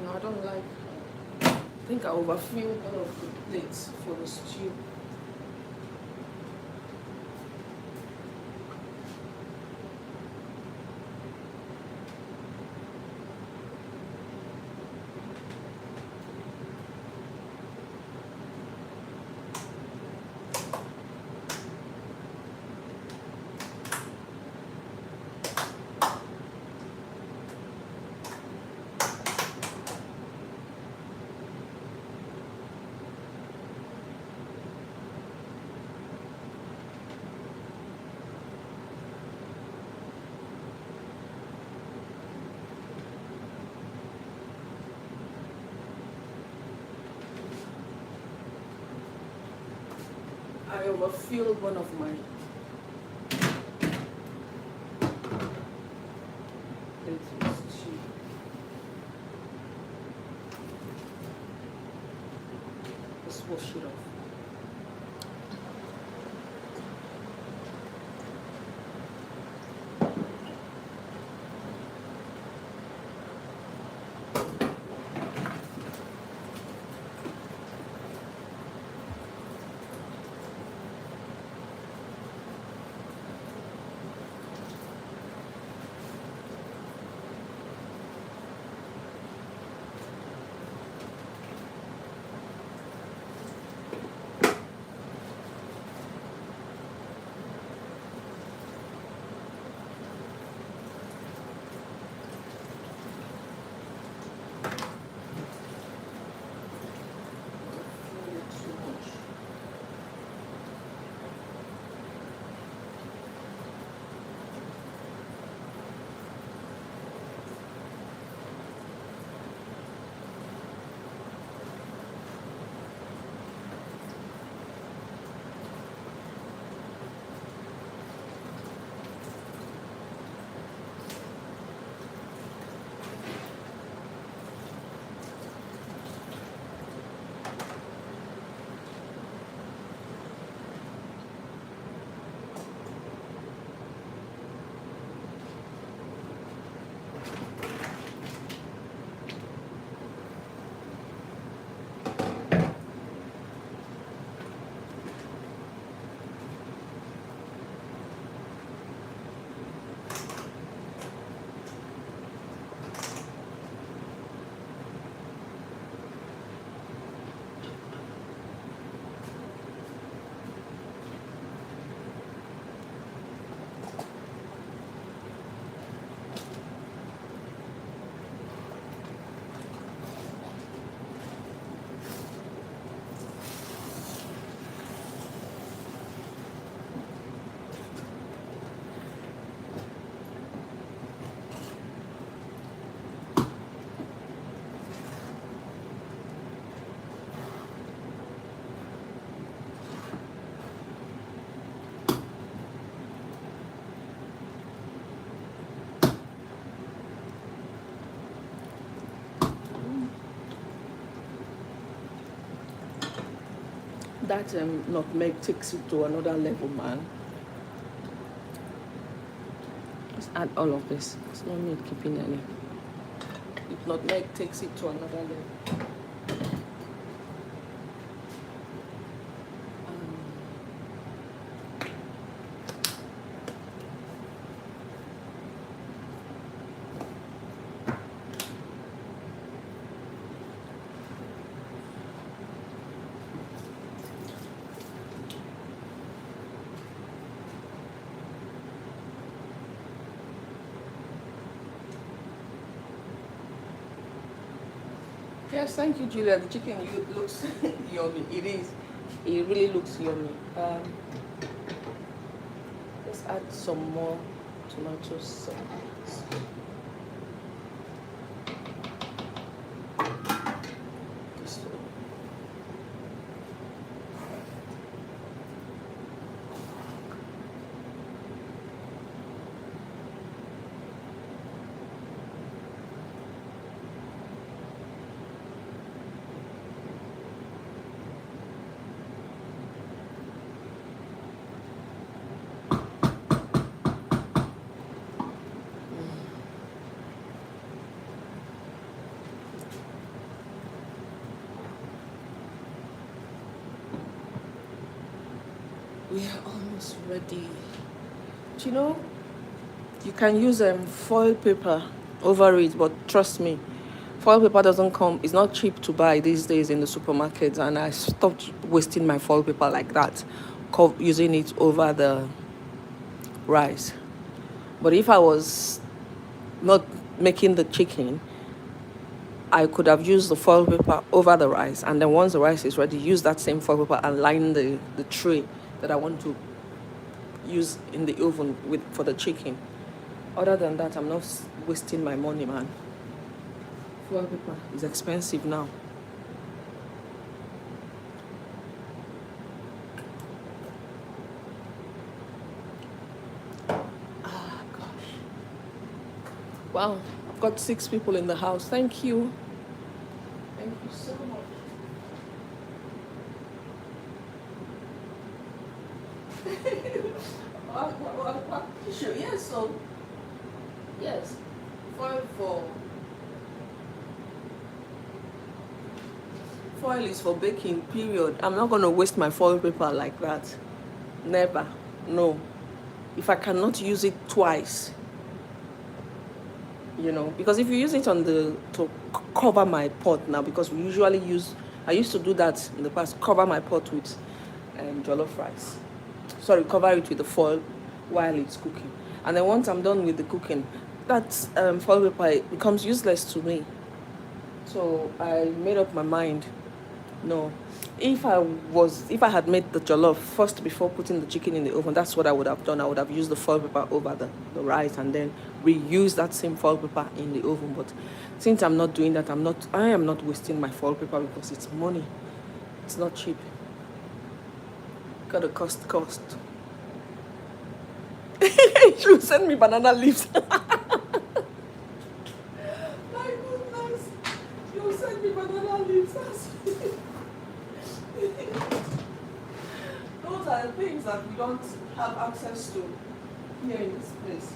I don't like. I think I overfilled all of the plates for the stew. I overfilled one of my plates with stew. Let's wash it off. That nutmeg takes it to another level, man. Let's add all of this. It's no need keeping any. If nutmeg takes it to another level. Yes, thank you, Julia. The chicken looks yummy. It is. It really looks yummy. Let's add some more tomato sauce. We are almost ready. Do you know, you can use foil paper over it, but trust me, foil paper doesn't come, it's not cheap to buy these days in the supermarkets, and I stopped wasting my foil paper like that, using it over the rice. But if I was not making the chicken, I could have used the foil paper over the rice, and then once the rice is ready, use that same foil paper and line the tray that I want to use in the oven for the chicken. Other than that, I'm not wasting my money, man. Foil paper is expensive now. Ah, gosh. Wow, I've got 6 people in the house. Thank you. Thank you so much. Yes, so yes, foil is for baking, period. I'm not going to waste my foil paper like that. Never. No. If I cannot use it twice, because if you use it to cover my pot now, because we usually I used to do that in the past, cover my pot with jollof rice. Sorry, cover it with the foil while it's cooking. And then once I'm done with the cooking, that foil paper becomes useless to me. So I made up my mind. No, if I had made the jollof first before putting the chicken in the oven, that's what I would have done. I would have used the foil paper over the rice and then reuse that same foil paper in the oven. But since I'm not doing that, I am not wasting my foil paper because it's money. It's not cheap. Gotta cost. You send me banana leaves. My goodness. You send me banana leaves. Those are the things that we don't have access to here in this place.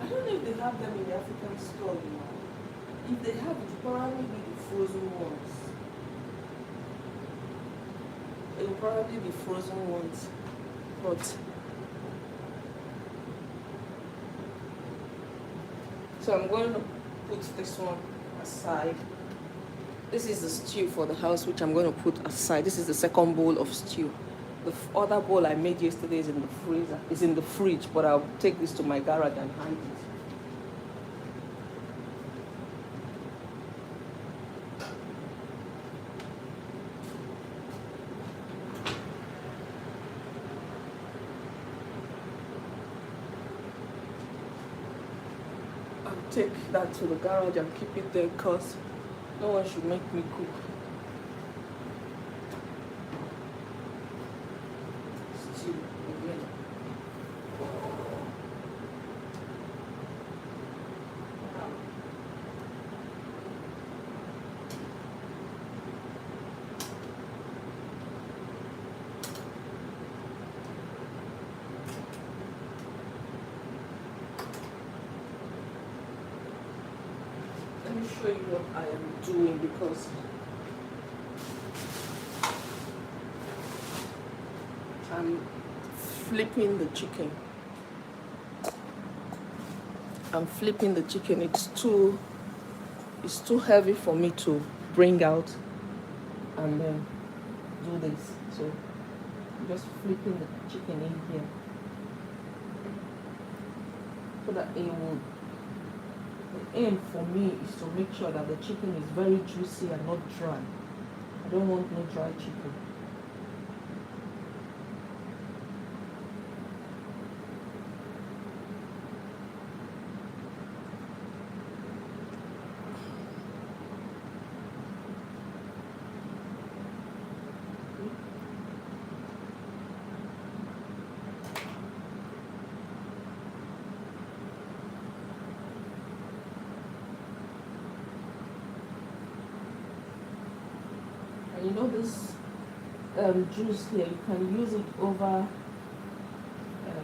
I don't know if they have them in the African store now. If they have, it will probably be the frozen ones. It will probably be frozen ones. But so I'm going to put this one aside. This is the stew for the house, which I'm going to put aside. This is the second bowl of stew. The other bowl I made yesterday is in the freezer. It's in the fridge, but I'll take this to my garage and hide it. Take that to the garage and keep it there because no one should make me cook. Stew again. show you what I am doing because I'm flipping the chicken. I'm flipping the chicken. It's too heavy for me to bring out and then do this. So I'm just flipping the chicken in here so that it will. The aim for me is to make sure that the chicken is very juicy and not dry. I don't want no dry chicken. You know this juice here, you can use it over,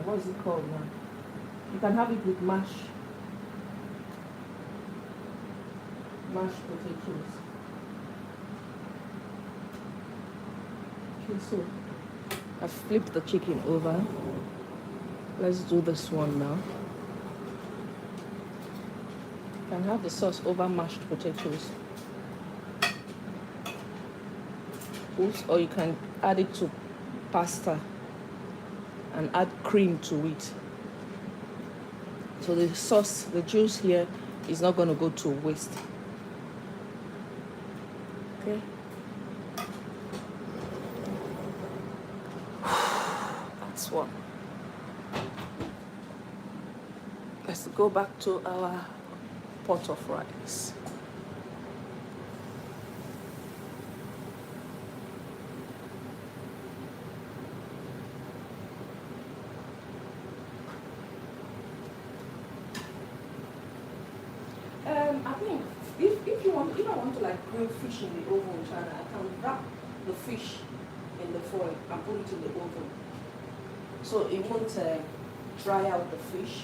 what is it called now? You can have it with mashed potatoes. Okay, so I've flipped the chicken over. Let's do this one now. You can have the sauce over mashed potatoes. Or you can add it to pasta and add cream to it. So the sauce, the juice here is not going to go to waste. Okay. That's one. Let's go back to our pot of rice. I think if you don't want to like grill fish in the oven, China, I can wrap the fish in the foil and put it in the oven, so it won't dry out the fish.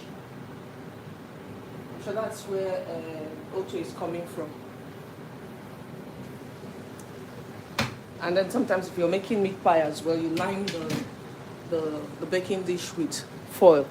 So that's where Otto is coming from. And then sometimes if you're making meat pie as well, you line the baking dish with foil.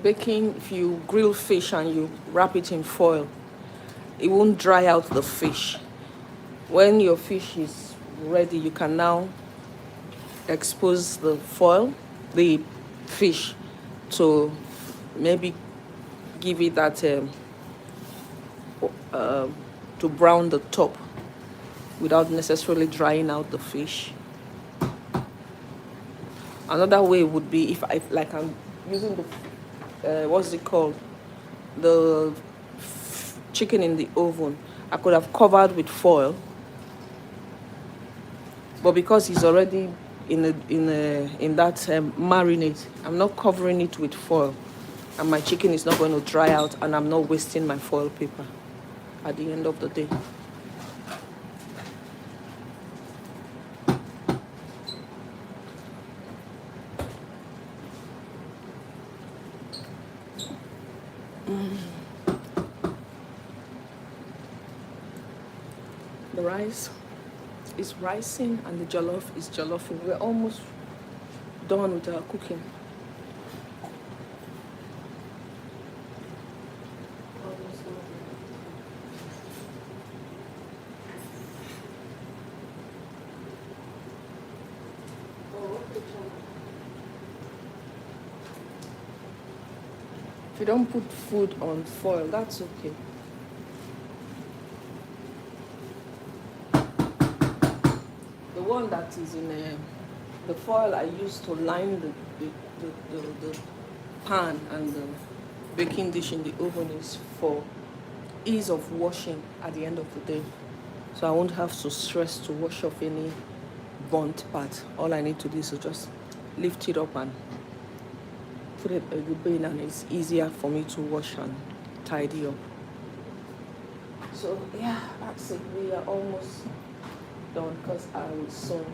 If you grill fish and you wrap it in foil, it won't dry out the fish. When your fish is ready, you can now expose the fish, to maybe give it that to brown the top without necessarily drying out the fish. Another way would be if I'm using the what's it called, the chicken in the oven, I could have covered with foil, but because it's already in that marinade, I'm not covering it with foil, and my chicken is not going to dry out, and I'm not wasting my foil paper at the end of the day. The rice is rising and the jollof is jollofing. We're almost done with our cooking. If you don't put food on foil, that's okay. one that is in the foil I used to line the pan and the baking dish in the oven is for ease of washing at the end of the day. So I won't have to stress to wash off any burnt part. All I need to do is to just lift it up and put it in the bin, and it's easier for me to wash and tidy up. So yeah, that's it. We are almost done because I will soon.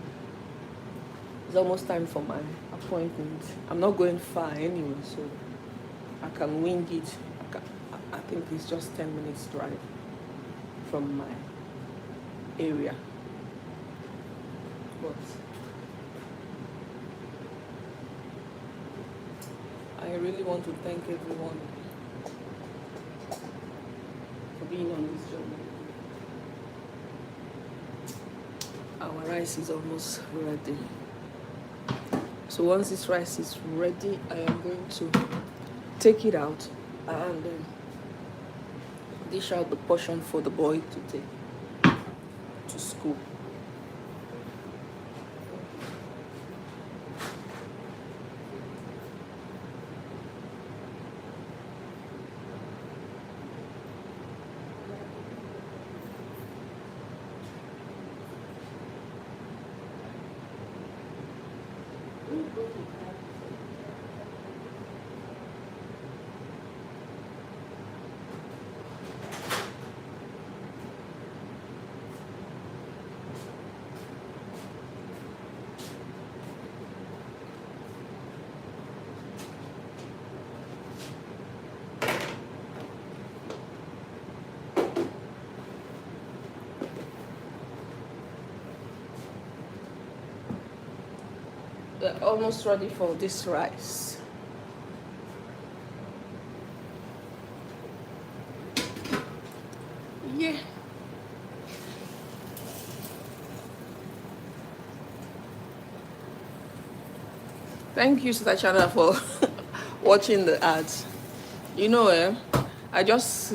It's almost time for my appointment. I'm not going far anyway, so I can wing it. I think it's just 10 minutes drive from my area. But I really want to thank everyone for being on this journey. Our rice is almost ready. So once this rice is ready, I am going to take it out and dish out the portion for the boy to take to school. We're almost ready for this rice. Yeah. Thank you, Sister Chana, for watching the ads. You know, I just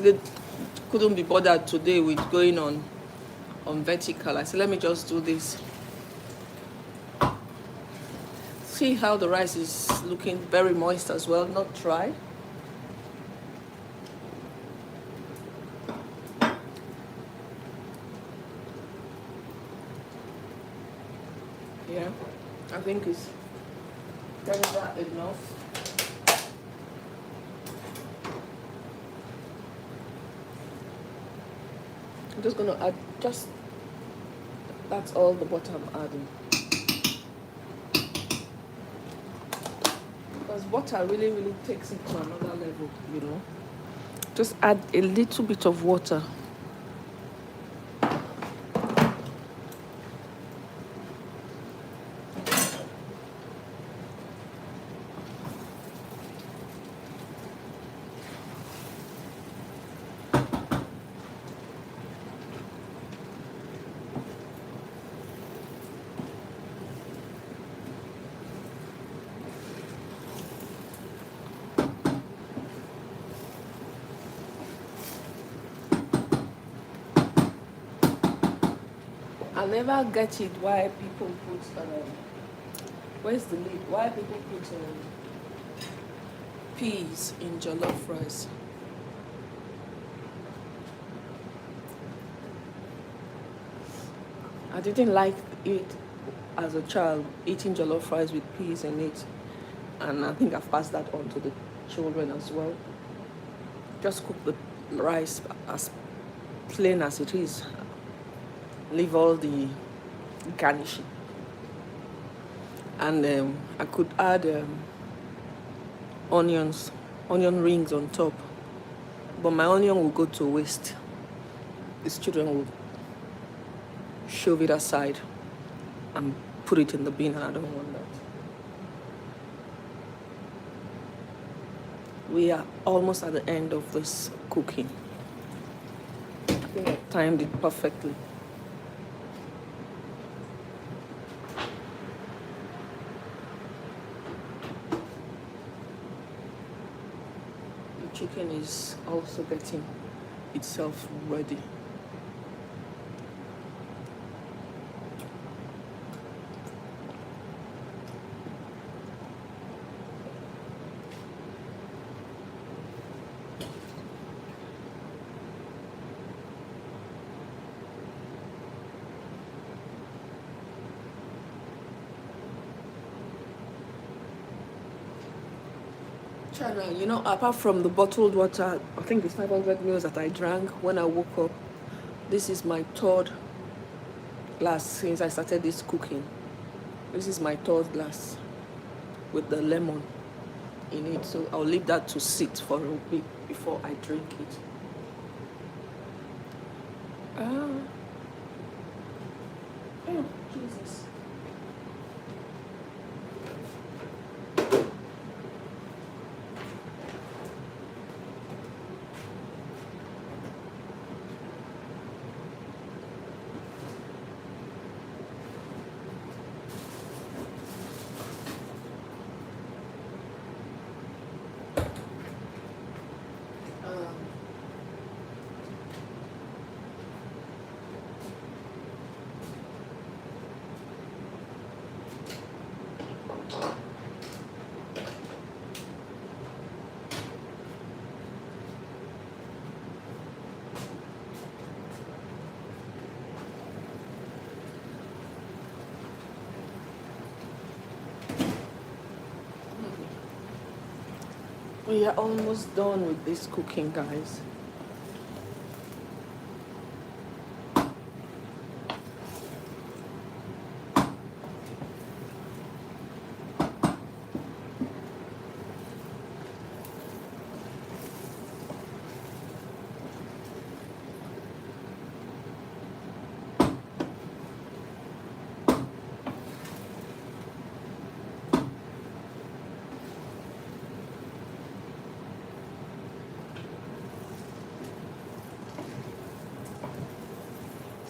couldn't be bothered today with going on vertical. I said, let me just do this. See how the rice is looking very moist as well, not dry. Yeah, I think it's tender enough. I'm just gonna add that's all the butter I'm adding. Because butter really takes it to another level, you know. Just add a little bit of water. I never get it why people put where's the lid? Why people put peas in jollof rice? I didn't like it as a child, eating jollof rice with peas in it, and I think I've passed that on to the children as well. Just cook the rice as plain as it is. Leave all the garnishing, and I could add onion rings on top, but my onion will go to waste. These children will shove it aside and put it in the bin, and I don't want that. We are almost at the end of this cooking. I think I timed it perfectly. Chicken is also getting itself ready. China, you know, apart from the bottled water, I think it's 500 mils that I drank when I woke up. This is my third glass since I started this cooking. This is my third glass with the lemon in it. So I'll leave that to sit for a bit before I drink it. Ah, oh, Jesus. We are almost done with this cooking, guys.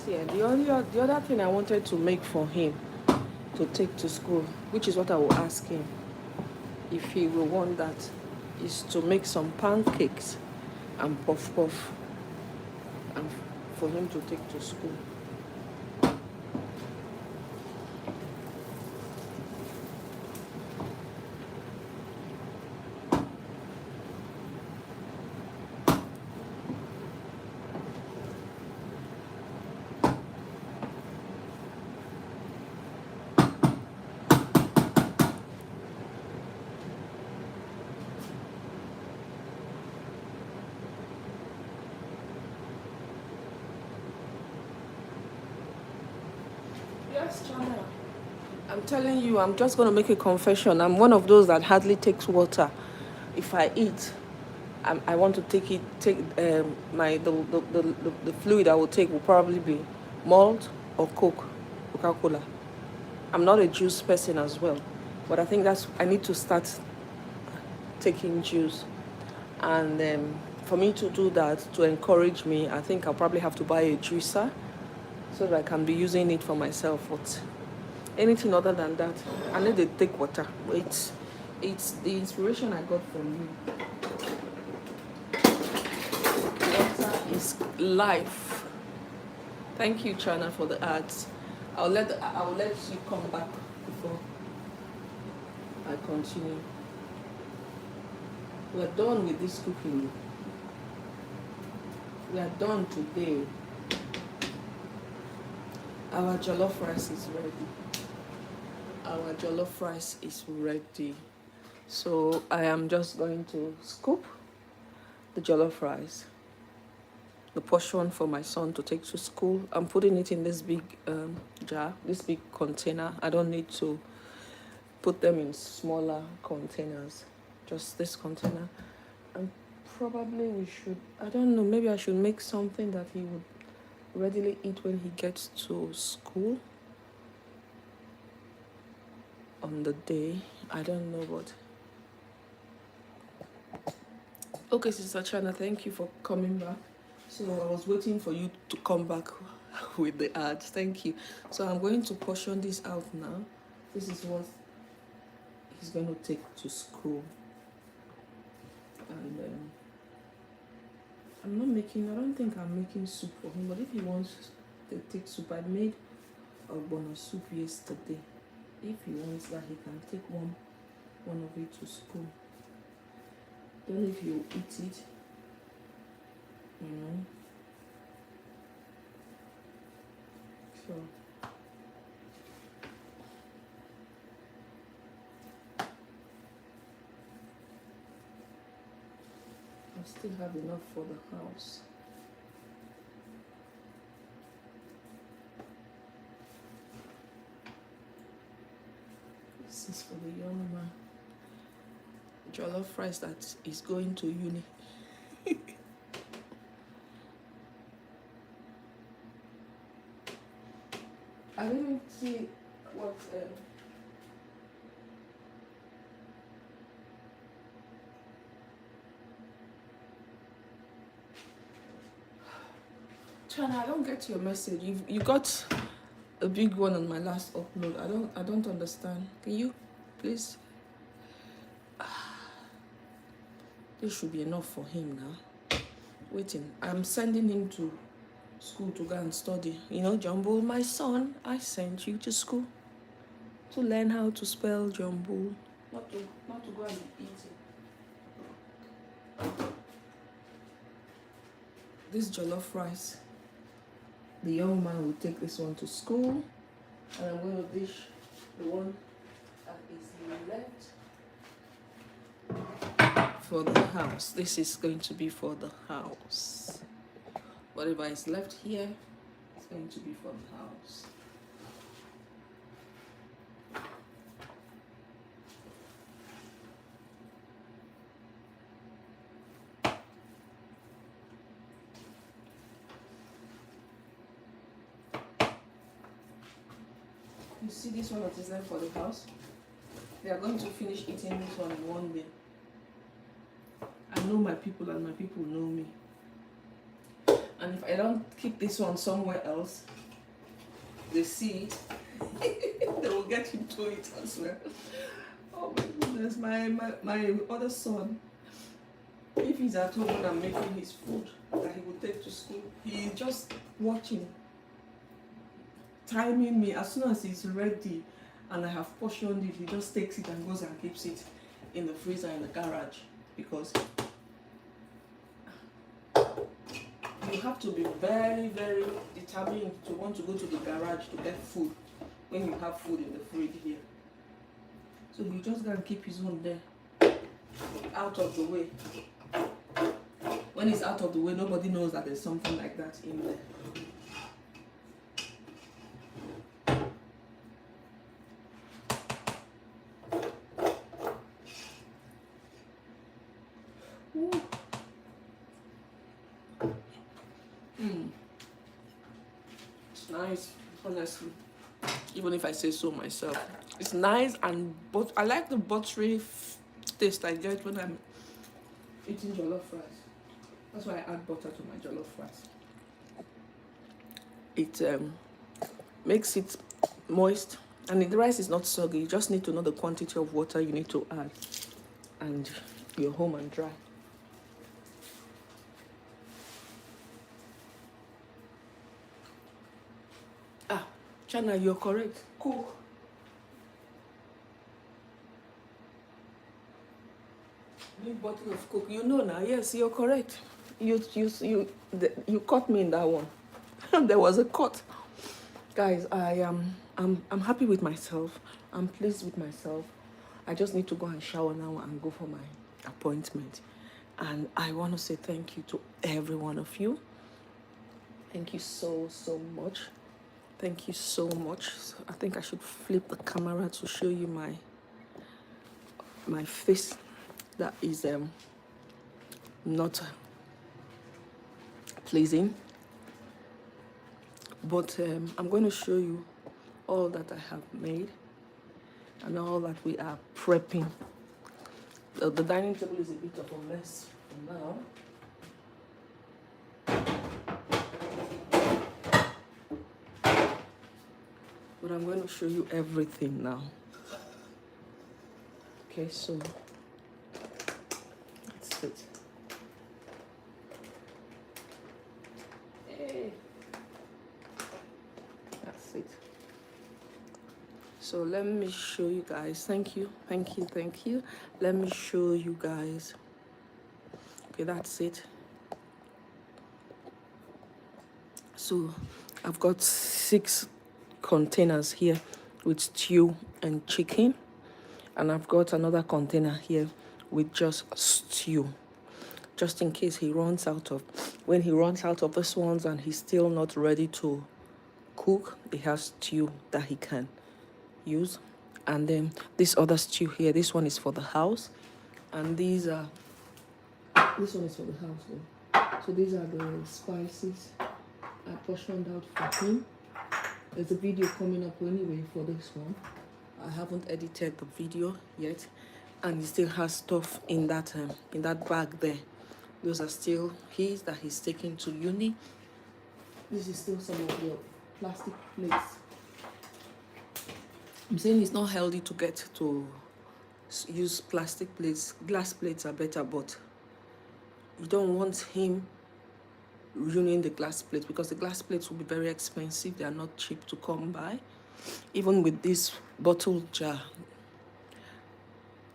Yeah, the other thing I wanted to make for him to take to school, which is what I will ask him if he will want that, is to make some pancakes and puff puff and for him to take to school. Yes, China. I'm telling you, I'm just going to make a confession. I'm one of those that hardly takes water. If I eat, I want to take the fluid I will take will probably be malt or Coca-Cola. I'm not a juice person as well, but I think I need to start taking juice. And for me to do that, to encourage me, I think I'll probably have to buy a juicer so that I can be using it for myself. But anything other than that, I need to take water. It's the inspiration I got from you. Water is life. Thank you, China, for the ads. I'll let you come back before I continue. We're done with this cooking. We are done today. Our jollof rice is ready. Our jollof rice is ready. So I am just going to scoop the jollof rice, the portion for my son to take to school. I'm putting it in this big jar, this big container. I don't need to put them in smaller containers, just this container. And probably we should, I don't know, maybe I should make something that he would readily eat when he gets to school on the day. I don't know what. Okay, Sister Chana, thank you for coming back. So I was waiting for you to come back with the ads. Thank you. So I'm going to portion this out now. This is what he's going to take to school. And I don't think I'm making soup for him, but if he wants to take soup, I made a bono soup yesterday. If he wants that, he can take one of it to school. Don't know if you eat it, So still have enough for the house. This is for the young man. Jollof rice that is going to uni. I didn't see what Chana, I don't get your message. You got a big one on my last upload. I don't understand. Can you please? This should be enough for him now. Waiting. I'm sending him to school to go and study. You know, Jumbo, my son, I sent you to school to learn how to spell Jumbo, not to go and be eating. This jollof rice, the young man will take this one to school, and I'm going to dish the one that is left for the house. This is going to be for the house. Whatever is left here is going to be for the house. You see this one that is left for the house? They are going to finish eating this one in one day. I know my people and my people know me. And if I don't keep this one somewhere else, they see it, they will get into it as well. Oh my goodness, my other son, if he's at home and I'm making his food that he will take to school, he's just watching, timing me. As soon as it's ready and I have portioned it, he just takes it and goes and keeps it in the freezer in the garage, because you have to be very, very determined to want to go to the garage to get food when you have food in the fridge here. So you just gotta keep his own there, out of the way. When it's out of the way, nobody knows that there's something like that in there. It's nice, honestly. Even if I say so myself, it's nice, and but I like the buttery taste I get when I'm eating jollof rice. That's why I add butter to my jollof rice. It makes it moist, and the rice is not soggy. You just need to know the quantity of water you need to add, and you're home and dry. Chana, you're correct. Cook. Big bottle of Coke. You know now. Yes, you're correct. You caught me in that one. There was a cut. Guys, I'm happy with myself. I'm pleased with myself. I just need to go and shower now and go for my appointment. And I want to say thank you to every one of you. Thank you so much. Thank you so much. I think I should flip the camera to show you my face that is not pleasing. But I'm going to show you all that I have made and all that we are prepping. The dining table is a bit of a mess for now. But I'm going to show you everything now. Okay, so that's it. Hey. That's it. So let me show you guys. Thank you. Let me show you guys. Okay, that's it. So I've got 6 containers here with stew and chicken, and I've got another container here with just stew. just in case he runs out of, when he runs out of this ones and he's still not ready to cook, he has stew that he can use. And then this other stew here, this one is for the house, and these are, this one is for the house though. So these are the spices I portioned out for him. There's a video coming up anyway for this one. I haven't edited the video yet, and he still has stuff in that bag there. Those are still his that he's taking to uni. This is still some of your plastic plates. I'm saying it's not healthy to get to use plastic plates. Glass plates are better, but you don't want him ruining the glass plates, because the glass plates will be very expensive. They are not cheap to come by. Even with this bottle jar,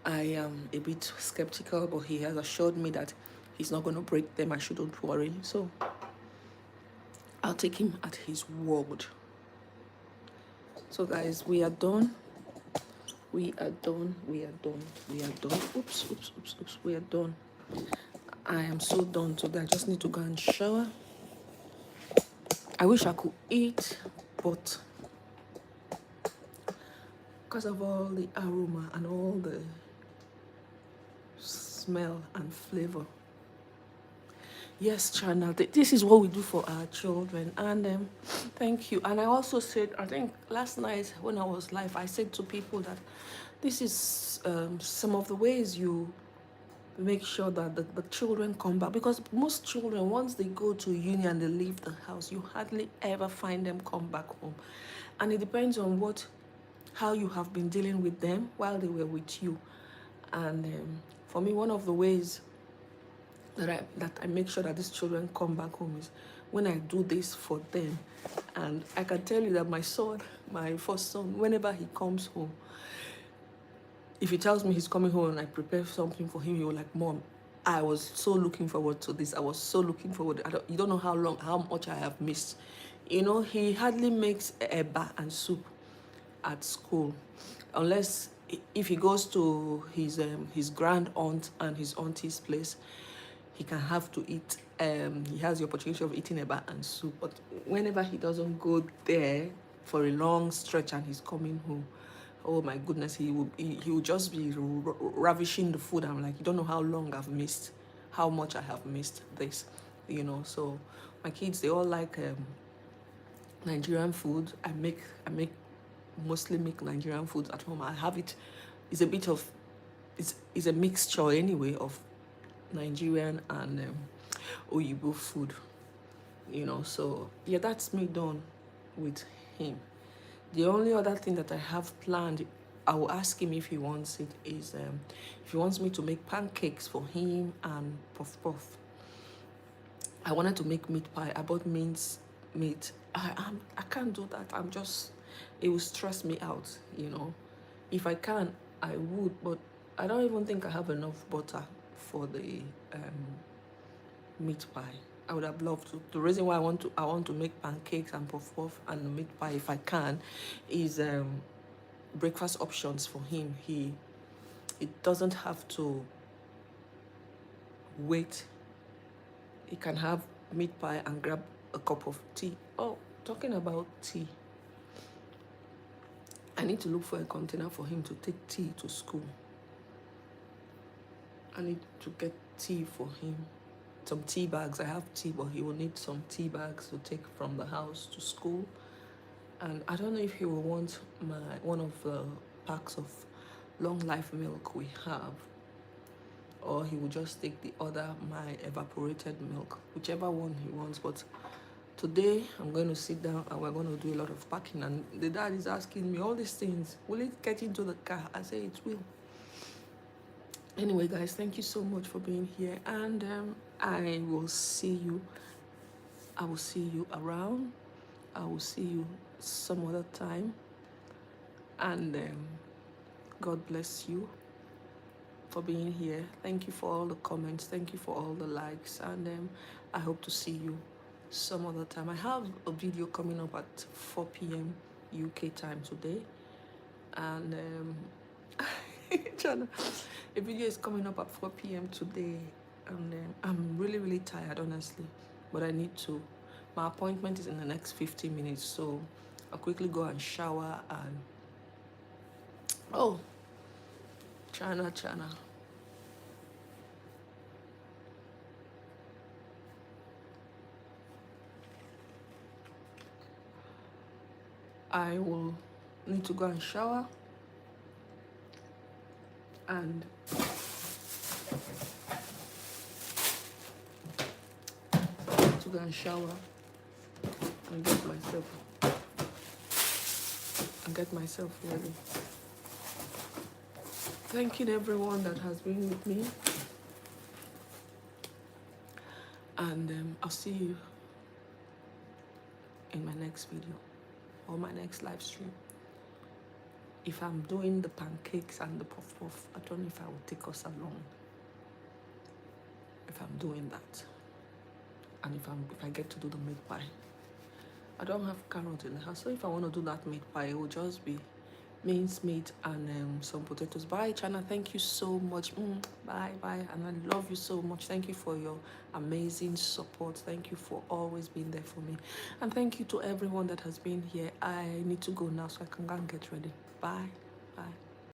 I am a bit skeptical, but he has assured me that he's not going to break them. I shouldn't worry. So I'll take him at his word. So guys, we are done. We are done. We are done. We are done. Oops. We are done. I am so done today. I just need to go and shower. I wish I could eat, but because of all the aroma and all the smell and flavor. Yes, channel. This is what we do for our children, and thank you. And I also said, I think last night when I was live, I said to people that this is some of the ways you make sure that the children come back, because most children, once they go to uni and they leave the house, you hardly ever find them come back home. And it depends on how you have been dealing with them while they were with you. And for me, one of the ways that I make sure that these children come back home is when I do this for them. And I can tell you that my son, my first son, whenever he comes home, if he tells me he's coming home and I prepare something for him, he will like, Mom, I was so looking forward to this. I was so looking forward. You don't know how much I have missed. You know, he hardly makes eba and soup at school, unless if he goes to his grand aunt and his auntie's place, he can have to eat. He has the opportunity of eating eba and soup. But whenever he doesn't go there for a long stretch and he's coming home, oh my goodness, he will just be ravishing the food. I'm like, you don't know how long I've missed, how much I have missed this, you know. So my kids, they all like Nigerian food. I mostly make Nigerian food at home. I have it. It's a bit of, it's a mixture anyway of Nigerian and Oyibo food, you know. So yeah, that's me done with him. The only other thing that I have planned, I will ask him if he wants it, is if he wants me to make pancakes for him and puff puff. I wanted to make meat pie. I bought minced meat. I can't do that. It will stress me out, you know. If I can, I would, but I don't even think I have enough butter for the meat pie. I would have loved to. The reason why I want to make pancakes and puff puff and meat pie, if I can, is breakfast options for him. It doesn't have to wait. He can have meat pie and grab a cup of tea. Oh, talking about tea, I need to look for a container for him to take tea to school. I need to get tea for him. Some tea bags. I have tea, but he will need some tea bags to take from the house to school. And I don't know if he will want one of the packs of long life milk we have, or he will just take my evaporated milk, whichever one he wants. But today I'm going to sit down and we're going to do a lot of packing. And the dad is asking me all these things. Will it get into the car? I say it will. Anyway, guys, thank you so much for being here, and I will see you around. I will see you some other time, and God bless you for being here. Thank you for all the comments. Thank you for all the likes, and I hope to see you some other time. I have a video coming up at 4 p.m. UK time today, and a video is coming up at 4 p.m. today, and then I'm really tired, honestly, but I need to. My appointment is in the next 15 minutes, so I'll quickly go and shower and oh, China. I will need to go and shower and to go and shower and get myself ready. Thanking everyone that has been with me, and I'll see you in my next video or my next live stream. If I'm doing the pancakes and the puff puff, I don't know if I will take us along. If I'm doing that, and if I get to do the meat pie, I don't have carrot in the house, so if I want to do that meat pie, it will just be minced meat and some potatoes. Bye, Chana. Thank you so much. Bye, and I love you so much. Thank you for your amazing support. Thank you for always being there for me, and thank you to everyone that has been here. I need to go now so I can go and get ready. Bye.